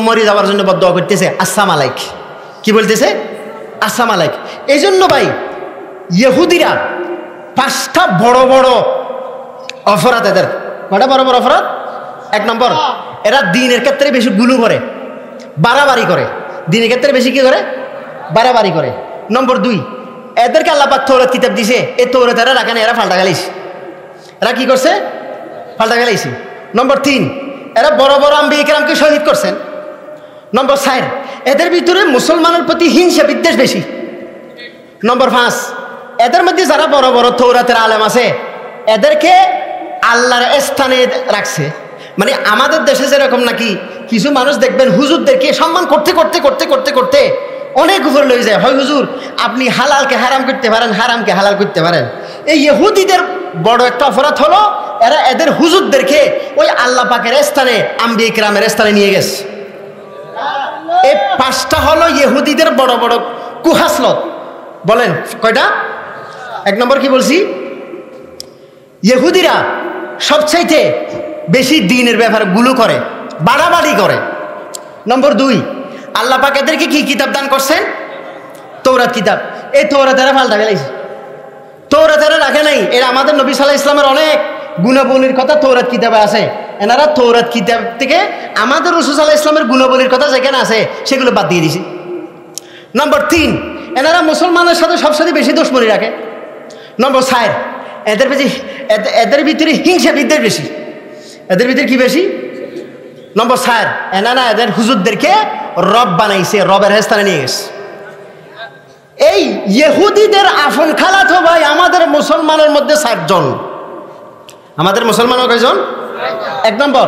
মরে যাওয়ার জন্য বদদোয়া করতেছে আসসালামু আলাইক। কি বলতেছে? আসসালামু আলাইক। এই জন্য ভাই ইহুদিরা 5টা বড় বড় অপরাধ এদের কয়টা বড় বড় অপরাধ? 1 নম্বর, এরা দিনের ক্ষেত্রে বেশি গুলু করে, বাড়াবাড়ি করে। দিনের ক্ষেত্রে বেশি কি করে? বাড়াবাড়ি করে। নম্বর 2, এদেরকে আল্লাহ পাক তৌরাত কিতাব দিছে, এই তৌরাত এরা রাখে না, এরা পাল্টা গেলাইছে। এরা কি করছে? পাল্টা গেলাইছে। নম্বর 3, এরা বড় বড় আম্বিয়া কিরামকে শহীদ করছেন। নম্বর 4, এদের ভিতরে মুসলমানের প্রতি হিংসা বিদ্বেষ বেশি। নম্বর 5, এদের মধ্যে যারা বড় বড় তৌরাতের আলেম আছে এদেরকে আল্লাহর স্থানে রাখছে। মানে আমাদের দেশে যেরকম নাকি কিছু মানুষ দেখবেন হুজুরদেরকে সম্মান করতে করতে করতে করতে করতে অনেক উপর লয়ে যায়, হয় হুজুর আপনি হালালকে হারাম করতে পারেন, হারামকে হালাল করতে পারেন। এই ইহুদিদের বড় একটা অপরাধ হলো এরা এদের হুজুরদেরকে ওই আল্লাহ পাকের স্থানে, আম্বিয়া কিরামের স্থানে নিয়ে গেছে। এই 5টা হলো ইহুদিদের বড় বড় কুহাসলত। বলেন কয়টা? 1 নম্বর কি বলছি? ইহুদিরা সবচাইতে বেশি দ্বীনের ব্যাপারে গুলো করে, বাড়াবাড়ি করে। নম্বর 2, আল্লাহ পাক এদেরকে কি কিতাব দান করছেন? তৌরাত কিতাব। এই তৌরাত এরা পাল্টা গেলাইছে, তৌরাত এরা রাখে নাই। এরা আমাদের নবী সাল্লাল্লাহু আলাইহি ওয়াসাল্লামের অনেক গুণাবলীর কথা তৌরাত কিতাবে আছে, এনারা তৌরাত কিতাব থেকে আমাদের রাসূল সাল্লাল্লাহু আলাইহি ওয়াসাল্লামের গুণাবলীর কথা যেখানে আছে সেগুলো বাদ দিয়ে দিছে। নম্বর 3, এনারা মুসলমানের সাথে সবসাথে বেশি দুশমনি রাখে। নম্বর 4, এদের ভিতরে হিংসা বিদ্বেষ বেশি। এদের ভিতরে কি বেশি? নম্বর 4, এনারা এদের হুজুরদেরকে রব বানাইছে, রবের স্থানে নিয়ে গেছে। এই ইহুদিদের আফন খালাতো ভাই আমাদের মুসলমানের মধ্যে 7 জন। আমাদের মুসলমানের কয়জন? 1 নম্বর,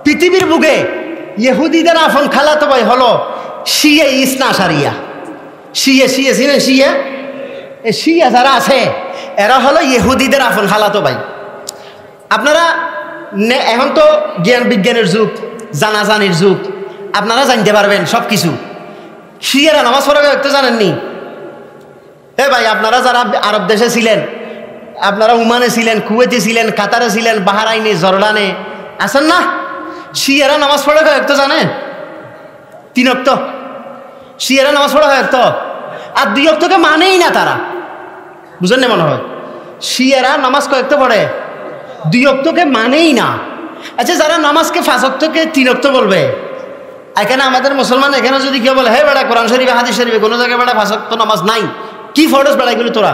পৃথিবীর বুকে ইহুদিদের আফন খালাতো ভাই হলো শিয়া ইসনা আশারিয়া। শিয়া ছিলেন শিয়া, এই শিয়া যারা আছে এরা হলো ইহুদিদের আফন খালাতো ভাই। আপনারা এখন তো জ্ঞান বিজ্ঞানের যুগ, জানাজানির যুগ, আপনারা জানতে পারবেন সব কিছু। শিয়ারা নামাজ পড়া একটু জানেননি? ভাই আপনারা যারা আরব দেশে ছিলেন, আপনারা ওমানে ছিলেন, কুয়েতে ছিলেন, কাতারে ছিলেন, বাহারাইনে, জর্ডানে আছেন না? শিয়ারা নামাজ পড়া একটু জানেন? 3 ওয়াক্ত শিয়ারা নামাজ পড়া হয় একটু, আর 2 ওয়াক্তকে মানেই না তারা। বুঝেন না মনে হয়? শিয়ারা নামাজ কয়েকটা পড়ে, 2 ওয়াক্তকে মানেই না। আচ্ছা যারা নামাজকে 5 ওয়াক্তকে 3 ওয়াক্ত বলবে, এখানে আমাদের মুসলমান এখানে যদি কেউ বলে হে বেড়া কোরআন শরীফে হাদিস শরীফে কোনো জায়গায় বেড়া 5 ওয়াক্ত নামাজ নাই, কি ফরজ বেড়া এগুলো তোরা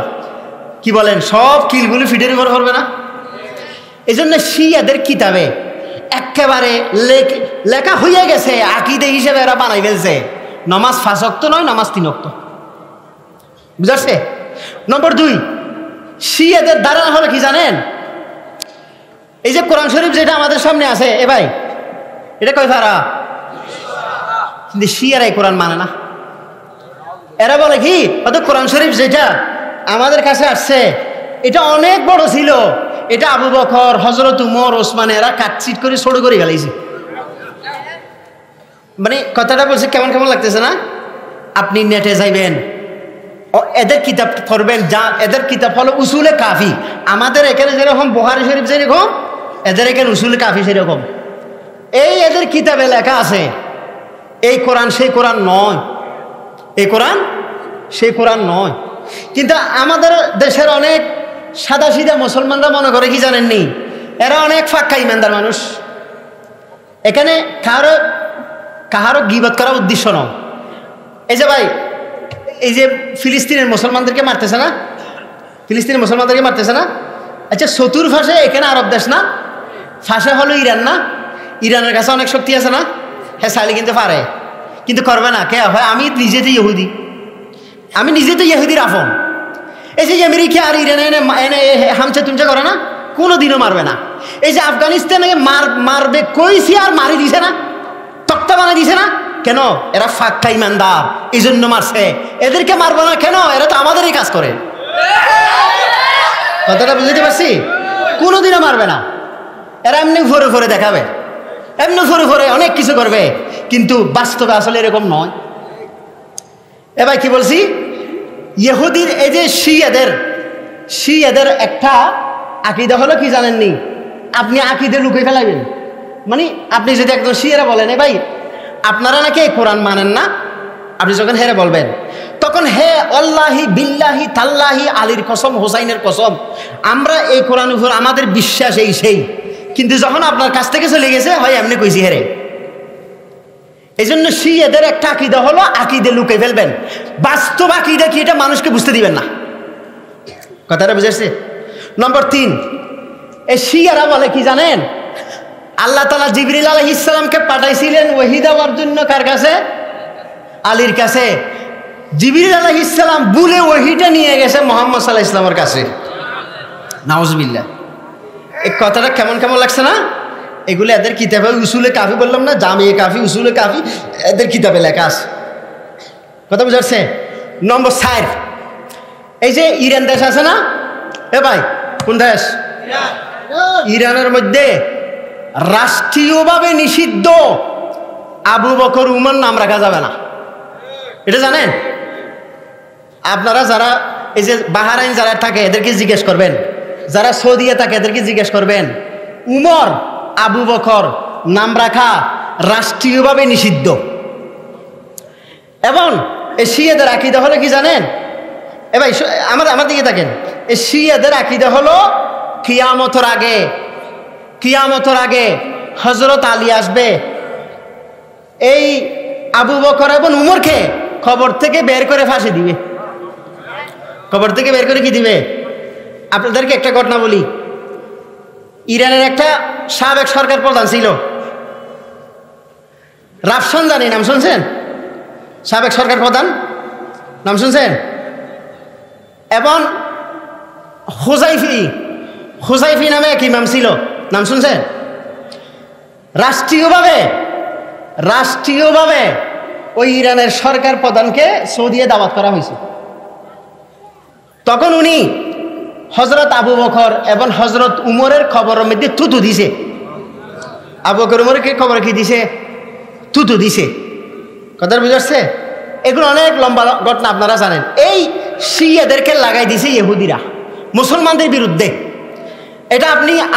কি বলেন? সব কিলগুলো ফিটের উপর পড়বে না? এই জন্য শিয়াদের কিতাবে একেবারে লেখা হয়ে গেছে, আকীদা হিসেবে এরা বানাই ফেলছে নামাজ 5 ওয়াক্ত নয়, নামাজ 3 ওয়াক্ত। বুঝাচ্ছে? নম্বর 2, শিয়াদের ধারণা হলো কি জানেন? এই যে কোরআন শরীফ যেটা আমাদের সামনে আছে, এ ভাই এটা কয় ধারা? কিন্তু শিয়ারাই কোরআন মানে না। এরা বলে কি হয়তো কোরআন শরীফ যেটা আমাদের কাছে আসছে এটা অনেক বড় ছিল, এটা আবু বকর, হযরত উমর, ওসমান এরা কাটচিট করে ছোট করে গেলাইছে। মানে কথাটা বলছে কেমন কেমন লাগতেছে না? আপনি নেটে যাইবেন, এদের কিতাব পড়বেন, যা এদের কিতাব হলো উসুলে কাফি। আমাদের এখানে যেরকম বুখারী শরীফ যেরকম, এদের এখানে উসুলে কাফি সেরকম। এই এদের কিতাবে লেখা আছে এই কোরআন সেই কোরআন নয়, এই কোরআন সেই কোরআন নয়। কিন্তু আমাদের দেশের অনেক সাদা সিধা মুসলমানরা মনে করে কি জানেননি, এরা অনেক ফাঁকা ইমানদার মানুষ। এখানে কাহারও গীবত করার উদ্দেশ্য নয়। এই যে ভাই এই যে ফিলিস্তিনের মুসলমানদেরকে মারতেছে না, ফিলিস্তিনের মুসলমানদেরকে মারতেছে না? আচ্ছা চতুর্পাশে এখানে আরব দেশ না, ফাঁসে হলো ইরান না? ইরানের কাছে অনেক শক্তি আছে না? হ্যাঁ চাইলে কিন্তু পারে, কিন্তু করবে না। কে হয়? আমি নিজে তো ইহুদি, আমি নিজে তো ইহুদির আফন। এই যে আমেরিকা আর ইরান এনে হামচা তুমচা করে না, কোনোদিনও মারবে না। এই যে আফগানিস্তানে মারবে কইছি আর মারি দিছে না, তক্তা বানাই দিছে না। কেন? এরা ফাঁকা ইমানদার, এই জন্য মারছে। এদেরকে মারবো না কেন? এরা তো আমাদেরই কাজ করে। কথাটা বুঝতে পারছি? কোনোদিনও মারবে না। এরা এমনি ফরে ফরে দেখাবে, এমনি ফরে ফরে অনেক কিছু করবে, কিন্তু বাস্তবে আসলে এরকম নয়। এবার কি বলছি? ইহুদির এই যে শিয়াদের একটা আকীদা হলো কি জানেননি? আপনি আকীদা লুকিয়ে ফেলাইবেন। মানে আপনি যদি একদম শিয়ারা বলেন এ ভাই আপনারা নাকি এই কোরআন মানেন না, আপনি যখন হেরে বলবেন তখন হে আল্লাহি বিল্লাহি তাল্লাহি আলীর কসম হোসাইনের কসম আমরা এই কোরআন উপর আমাদের বিশ্বাস এই সেই, কিন্তু যখন আপনার কাছ থেকে চলে গেছে হয় এমনি কইছি হেরে। এই জন্য শিয়াদের একটা আকীদা হলো আকীদা লুকে ফেলবেন, বাস্তব আকীদা কি এটা মানুষকে বুঝতে দিবেন না। কথাটা বুঝেছে? নম্বর 3, এই শিয়ারা বলে কি জানেন, আল্লাহ তাআলা জিবরিল আলাইহিস সালামকে পাঠাইছিলেন ওহী দেওয়ার জন্য কার কাছে? আলীর কাছে। জিবরিল আলাইহিস সালাম ভুলে ওহীটা নিয়ে গেছে মুহাম্মদ সাল্লাল্লাহু আলাইহি ওয়াসাল্লামের কাছে। নাউজুবিল্লাহ। এই কথাটা কেমন কেমন লাগছে না? এগুলো এদের কিতাবে উসুলে কাফি বললাম না, জামিয়ে কাফি, উসুলে কাফি, এদের কিতাবে লেখা আছে। কথা বুঝাচ্ছে? নম্বর 4, এই যে ইরান দেশ আছে না, এ ভাই কোন দেশ? ইরানের মধ্যে রাষ্ট্রীয়ভাবে নিষিদ্ধ আবু বকর উমর নাম রাখা যাবে না, এটা জানেন? আপনারা যারা এই যে বাহরাইন যারা থাকে এদেরকে জিজ্ঞেস করবেন, যারা সৌদিয়া থাকে এদেরকে জিজ্ঞেস করবেন, উমর আবু বকর নাম রাখা রাষ্ট্রীয়ভাবে নিষিদ্ধ। এবং এই শিয়াদের আকীদা হলো কি জানেন? এ ভাই আমার দিকে থাকেন। এই শিয়াদের আকীদা হলো কিয়ামতের আগে হযরত আলী আসবে, এই আবু বকর এবং উমরকে কবর থেকে বের করে ফাঁসি দিবে। কবর থেকে বের করে কি দিবে? আপনাদেরকে একটা ঘটনা বলি। ইরানের একটা সাবেক সরকার প্রধান ছিল, রাফসানজানি, নাম শুনছেন? সাবেক সরকার প্রধান নাম শুনছেন? এবং হুজাইফি নামে এক ইমাম ছিল, নাম শুনছেন? রাষ্ট্রীয়ভাবে ওই ইরানের সরকার প্রধানকে সৌদিয়ে দাওয়াত করা হয়েছে। তখন উনি হযরত আবু বকর এবং হযরত উমরের খবরের মধ্যে থুতু দিছে। আবু বকর উমরকে খবর কি দিছে? থুতু দিছে। কথা বুঝাচ্ছে? এগুলো অনেক লম্বা ঘটনা, আপনারা জানেন। এই শিয়াদেরকে লাগাই দিছে ইহুদিরা মুসলমানদের বিরুদ্ধে। এটা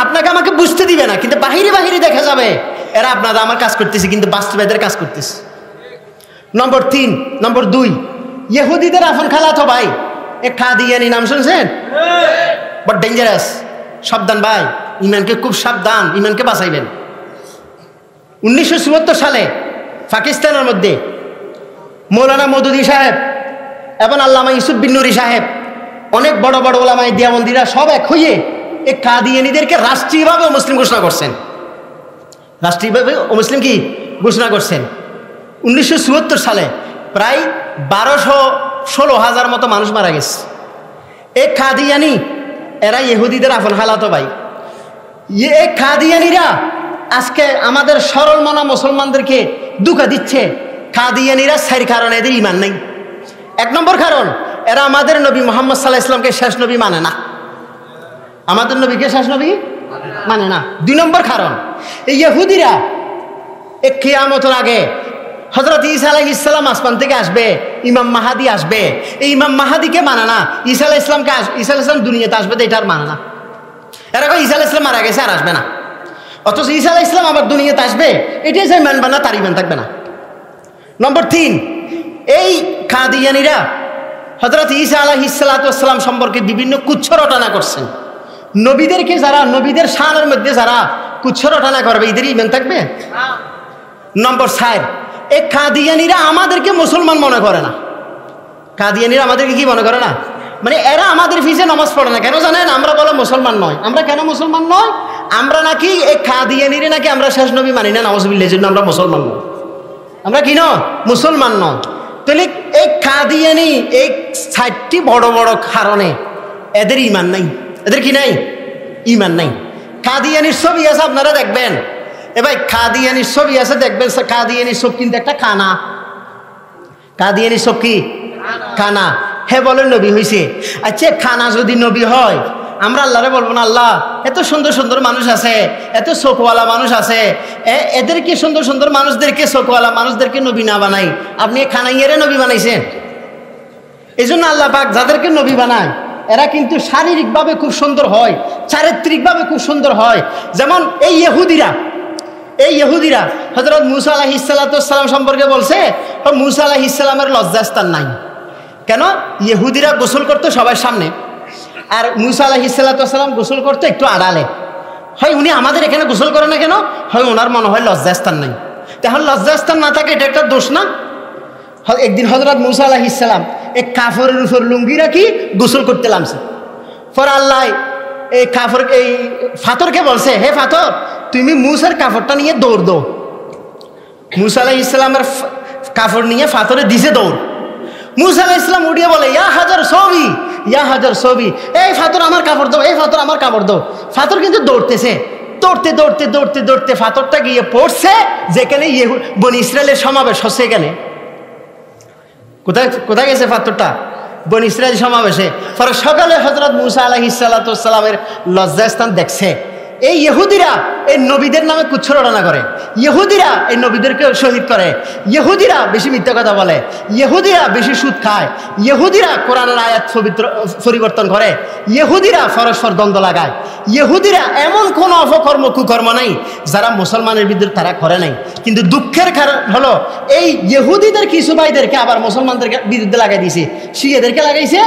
আপনাকে আমাকে বুঝতে দিবে না, কিন্তু বাহিরে দেখা যাবে এরা আপনারা আমার কাজ করতেছে, কিন্তু বাস্তবে এদের কাজ করতেছে। নম্বর 2, ইহুদিদের আপন খালাতো ভাই এ কাদিয়ানী, নাম শুনছেন? বাট ডেঞ্জারাস, সাবধান ভাই, ইমানকে খুব সাবধান, ইমানকে বাঁচাইবেন। 1974 সালে পাকিস্তানের মধ্যে মৌলানা মওদুদী সাহেব এবং আল্লামা ইউসুফ বিন নুরি সাহেব, অনেক বড় বড় ওলামায়ে দেওবন্দিরা সব এক হয়ে এই কাদিয়ানীদেরকে রাষ্ট্রীয়ভাবে মুসলিম ঘোষণা করছেন। রাষ্ট্রীয়ভাবে মুসলিম কি ঘোষণা করছেন? 1974 সালে প্রায় 1216,000 মতো মানুষ মারা গেছে। এই কাদিয়ানী এরা ইহুদিদের আপন খালাতো ভাই। এই কাদিয়ানীরা আজকে আমাদের সরল মনা মুসলমানদেরকে ধোঁকা দিচ্ছে। কাদিয়ানীরা 4 কারণে এদের ঈমান নাই। 1 নম্বর কারণ, এরা আমাদের নবী মুহাম্মদ সাল্লাল্লাহু আলাইহি ওয়াসাল্লামকে শেষ নবী মানে না। আমাদের নবীকে শেষ নবী মানে না। 2 নম্বর কারণ, এই ইহুদিরা এই কিয়ামতের আগে হযরত ঈসা আলাইহিস সালাম আসমান থেকে আসবে, ইমাম মাহাদি আসবে, এই ইমাম মাহাদিকে মানে না। ঈসা আলাইহিস সালাম দুনিয়াতে আসবে, তো এটা আর মানে না। এরা কয় ঈসা আলাইহিস সালাম মারা গেছে, আর আসবে না। অথচ ঈসা আলাইহিস সালাম আবার দুনিয়াতে আসবে, এটাই যে মানবে না, তার ঈমান থাকবে না। নম্বর 3, এই কাদিয়ানীরা হযরত ঈসা আলাইহিস সালাম সম্পর্কে বিভিন্ন কুচ্ছ রটনা করছেন। নবীদেরকে যারা নবীদের শানের মধ্যে যারা কুচ্ছ রটনা করবে, এদের ঈমান থাকবে? নম্বর 4, এই কাদিয়ানীরা আমাদেরকে মুসলমান মনে করে না। কাদিয়ানীরা আমাদেরকে কি মনে করে না? মানে এরা আমাদের পিছে নামাজ পড়ে না। কেন জানেন? আমরা বলে মুসলমান নয়। আমরা কেন মুসলমান নয়? আমরা নাকি এই কাদিয়ানীরে নাকি আমরা শেষ নবী মানি না, নাউজুবিল্লাহ, এর জন্য আমরা মুসলমান নয়। আমরা কি নয়? মুসলমান নয়। তাহলে এই কাদিয়ানী এই 4টি বড় বড় কারণে এদের ঈমান নাই। এদের কি নাই? ঈমান নাই। কাদিয়ানির ছবি আছে, আপনারা দেখবেন। এ ভাই, কাদিয়ানির ছবি আছে, দেখবেন। কাদিয়ানির ছবি কিন্তু একটা কানা। কাদিয়ানির ছবি কি? কানা। হে বলেন নবী হইছে। আচ্ছা, খানা যদি নবী হয়, আমরা আল্লাহরে বলবো না, আল্লাহ এত সুন্দর সুন্দর মানুষ আছে, এত চোখওয়ালা মানুষ আছে, এদেরকে সুন্দর সুন্দর মানুষদেরকে, চোখওয়ালা মানুষদেরকে নবী না বানাই, আপনি খানাইয়েরে নবী বানাইছেন। এই জন্য আল্লাহ পাক যাদেরকে নবী বানায় এরা কিন্তু শারীরিকভাবে খুব সুন্দর হয়, চারিত্রিকভাবে খুব সুন্দর হয়। যেমন এই ইহুদিরা হযরত মুসা আলাইহিস সালাম সম্পর্কে বলছে, মুসা আলাইহিস সালামের লজ্জাস্থান নাই। কেন? ইহুদিরা গোসল করতো সবার সামনে, আর মুসা আলাইহিস সালাম গোসল করতো একটু আড়ালে। হয় উনি আমাদের এখানে গোসল করে না কেন? হয় ওনার মনে হয় লজ্জাস্থান নাই। তখন লজ্জাস্থান না থাকে এটা একটা দোষ না? একদিন হযরত মুসা আলাইহিস সালাম এক কাফরের উপর লুঙ্গি রাখি গোসল করতে নামছে। পরে আল্লাহ এই কাফর এই ফাতরকে বলছে, হে ফাতর, তুমি মুসার কাপড়টা নিয়ে দৌড় দো। মুসা আলাইহিস সালামের কাপড় নিয়ে ফাতরে দিছে দৌড়। মুসা আলাইহিস সালাম উঠিয়ে বলে, ইয়া হাজার সবি, ইয়া হাজার সবি, এই ফাতর আমার কাপড় দাও, এই ফাতর আমার কাপড় দাও। ফাতর কিন্তু দৌড়তেছে, দৌড়তে দৌড়তে দৌড়তে দৌড়তে ফাতরটা গিয়ে পড়ছে যেখানে বনি ইসরায়েলের সমাবেশ হচ্ছে। এখানে কোথায় কোথায় গেছে ফাতরটা? বনি ইসরায়েল সমাবেশে। পরে সকালে হযরত মুসা আলাইহিস সালামের লজ্জাস্থান দেখছে। এই ইহুদিরা এই নবীদের নামে কুচ্ছরটনা করে, ইহুদিরা এই নবীদেরকে শহীদ করে, ইহুদিরা বেশি মিথ্যা কথা বলে, ইহুদিরা বেশি সুদ খায়, ইহুদিরা কোরআনের আয়াত পরিবর্তন করে, ইহুদিরা পরস্পর দ্বন্দ্ব লাগায়, ইহুদিরা এমন কোনো অপকর্ম কুকর্ম নাই যারা মুসলমানের বিরুদ্ধে তারা করে নাই। কিন্তু দুঃখের কারণ হলো এই ইহুদিদের কিছু ভাইদেরকে আবার মুসলমানদের বিরুদ্ধে লাগাই দিয়েছে, শিয়াদেরকে লাগাইছে,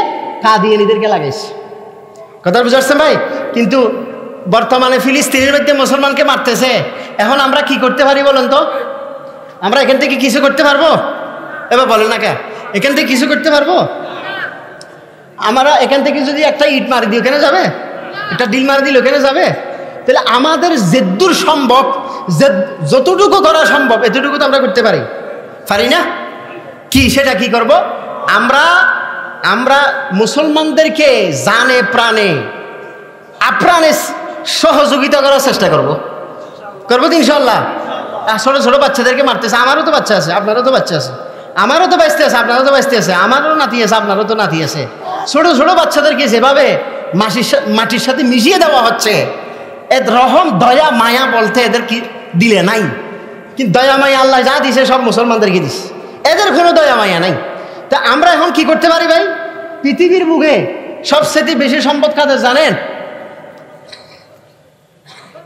কাদিয়ানীদেরকে লাগাইছে। কথা বুঝতে পারছেন ভাই? কিন্তু বর্তমানে ফিলিস্তিনের মধ্যে মুসলমানকে মারতেছে। এখন আমরা কি করতে পারি বলেন তো? আমরা এখান থেকে কিছু করতে পারবো? এবার বলেন না কে, এখান থেকে কিছু করতে পারবো? আমরা এখান থেকে যদি একটা ইট মারি দিই ওখানে যাবে? একটা ডিল মারি দিলে ওখানে যাবে? তাহলে আমাদের যেদূর সম্ভব, যতটুকু করা সম্ভব এতটুকু তো আমরা করতে পারি, পারি না? কি সেটা কি করব? আমরা মুসলমানদেরকে জানে প্রাণে আপ্রাণে সহযোগিতা করার চেষ্টা করবো তো ইনশাল্লাহ। ছোট ছোট বাচ্চাদেরকে মারতেছে, আমারও তো বাচ্চা আছে, আপনারও তো বাচ্চা আছে, আমারও তো বাঁচতে আছে, আপনারও তো বাঁচতে আছে, আমারও নাতি আছে, আপনারও তো নাতি আছে। ছোট ছোট বাচ্চাদেরকে যেভাবে মাটির সাথে মিশিয়ে দেওয়া হচ্ছে, এর রহম দয়া মায়া বলতে এদের কি দিলে নাই। কিন্তু দয়া মায়া আল্লাহ যা দিছে সব মুসলমানদেরকে দিছে, এদের কোনো দয়া মায়া নাই। তা আমরা এখন কি করতে পারি ভাই? পৃথিবীর বুকে সবচেয়ে বেশি সম্পদ কাদের জানেন?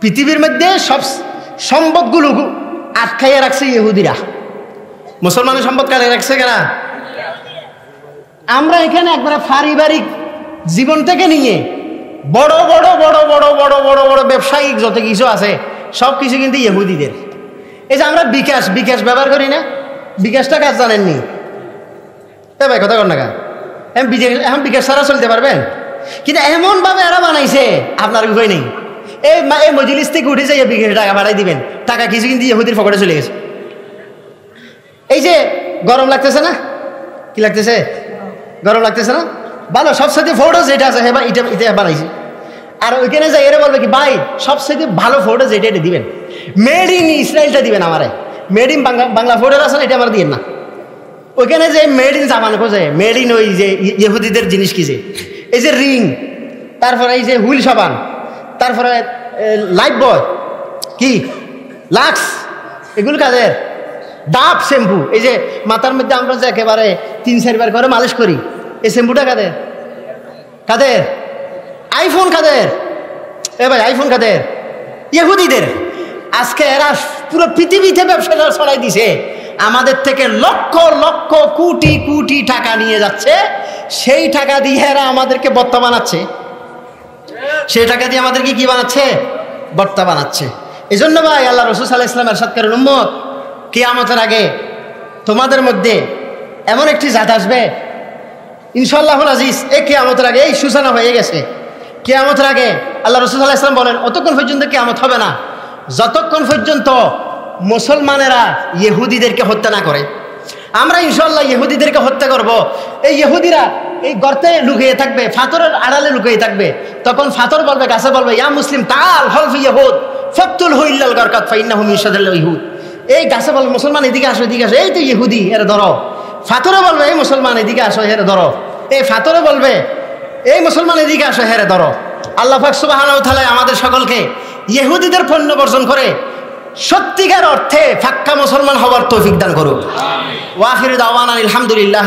পৃথিবীর মধ্যে সব সম্পদগুলো আটকাইয়া রাখছে ইহুদিরা। মুসলমানের সম্পদ কাটে রাখছে কেনা? আমরা এখানে একবারে পারিবারিক জীবন থেকে নিয়ে বড় বড় বড় বড় বড় বড় বড় ব্যবসায়িক যত কিছু আছে সব কিছু কিন্তু ইহুদিদের। এই যে আমরা বিকাশ ব্যবহার করি না, বিকাশটা কাজ জানেননি? ভাই কথা কর না কা, এখন বিকাশ ছাড়া চলতে পারবেন? কিন্তু এমনভাবে এরা বানাইছে আপনার উপায় নেই। এই মজলিস থেকে উঠে যাই বিকাশ টাকা বাড়াই দিবেন, টাকা কিছু কিন্তু ইহুদির পকেটে চলে গেছে। এই যে গরম লাগতেছে না, কি লাগতেছে? গরম লাগতেছে না? ভালো, সবসাথে ফটো যেটা আছে এটা বানাইছে। আর ওইখানে যাই এরা বলবে কি, ভাই সবসাথে ভালো ফটো যেটা এটা দিবেন, মেড ইন ইসরায়েলটা দিবেন আমারে, মেড ইন বাংলা ফটো আছে না এটা আমার দিবেন না। ওইখানে যে মেড ইন জামানো খোঁজে, মেড ইন ওই যে ইহুদিদের জিনিস কি যে এই যে রিং, তারপরে এই যে হুইল সাবান, তারপরে লাইফ বয়, কি লাক্স, এগুলো কাদের? ডাব শ্যাম্পু, এই যে মাথার মধ্যে আমরা যে একেবারে 3-4 বার করে মালিশ করি, এই শ্যাম্পুটা কাদের? কাদের? আইফোন কাদের? ভাই আইফোন কাদের? ইহুদিদের। আজকে এরা পুরো পৃথিবীতে ব্যবসাটা ছড়াই দিছে, আমাদের থেকে লক্ষ লক্ষ কোটি কোটি টাকা নিয়ে যাচ্ছে, সেই টাকা দিয়ে এরা আমাদেরকে বর্তা বানাচ্ছে, সেই টাকা দিয়ে আমাদেরকে কি বানাচ্ছে? বর্তা বানাচ্ছে। এই জন্য ভাই আল্লাহ রাসূল সাল্লাল্লাহু আলাইহি ওয়াসাল্লাম ইরশাদ করেন, উম্মত কিয়ামতের আগে তোমাদের মধ্যে এমন একটি জাত আসবে, ইনশাআল্লাহুল আজিজ, এই কিয়ামতের আগে এই সূচনা হয়ে গেছে। কিয়ামতের আগে আল্লাহ রাসূল সাল্লাল্লাহু আলাইহি ওয়াসাল্লাম বলেন, অতক্ষণ পর্যন্ত কিয়ামত হবে না যতক্ষণ পর্যন্ত মুসলমানেরা ইহুদিদেরকে হত্যা না করে। আমরা ইনশাআল্লাহ ইহুদিদেরকে হত্যা করব। এই ইহুদিরা এই গর্তে লুকিয়ে থাকবে, ফাতরের আড়ালে লুকিয়ে থাকবে। তখন ফাতর বলবে, গাছে বলবে, ইয়া মুসলিম তাল হলফি ইহুদ ফাকতুলহু ইল্লাল গারকাত ফাইন্নাহু মিন শাজারিল ইহুদ। এই গাছে বলবে, মুসলমান এদিকে আসো, এদিকে আসো, এই তো ইহুদি, এর ধরো। ফাতরে বলবে, এই মুসলমান এদিকে আসো, হেরে ধরো। এই ফাতরে বলবে, এই মুসলমান এদিকে আসো, হেরে ধরো। আল্লাহ পাক সুবহানাহু ওয়া তাআলা আমাদের সকলকে ইহুদিদের পণ্য বর্জন করে সত্যিকার অর্থে ফাক্কা মুসলমান হওয়ার তৌফিক দান করুক। ওয়া আখিরু দাওয়ানা আলহামদুলিল্লাহ।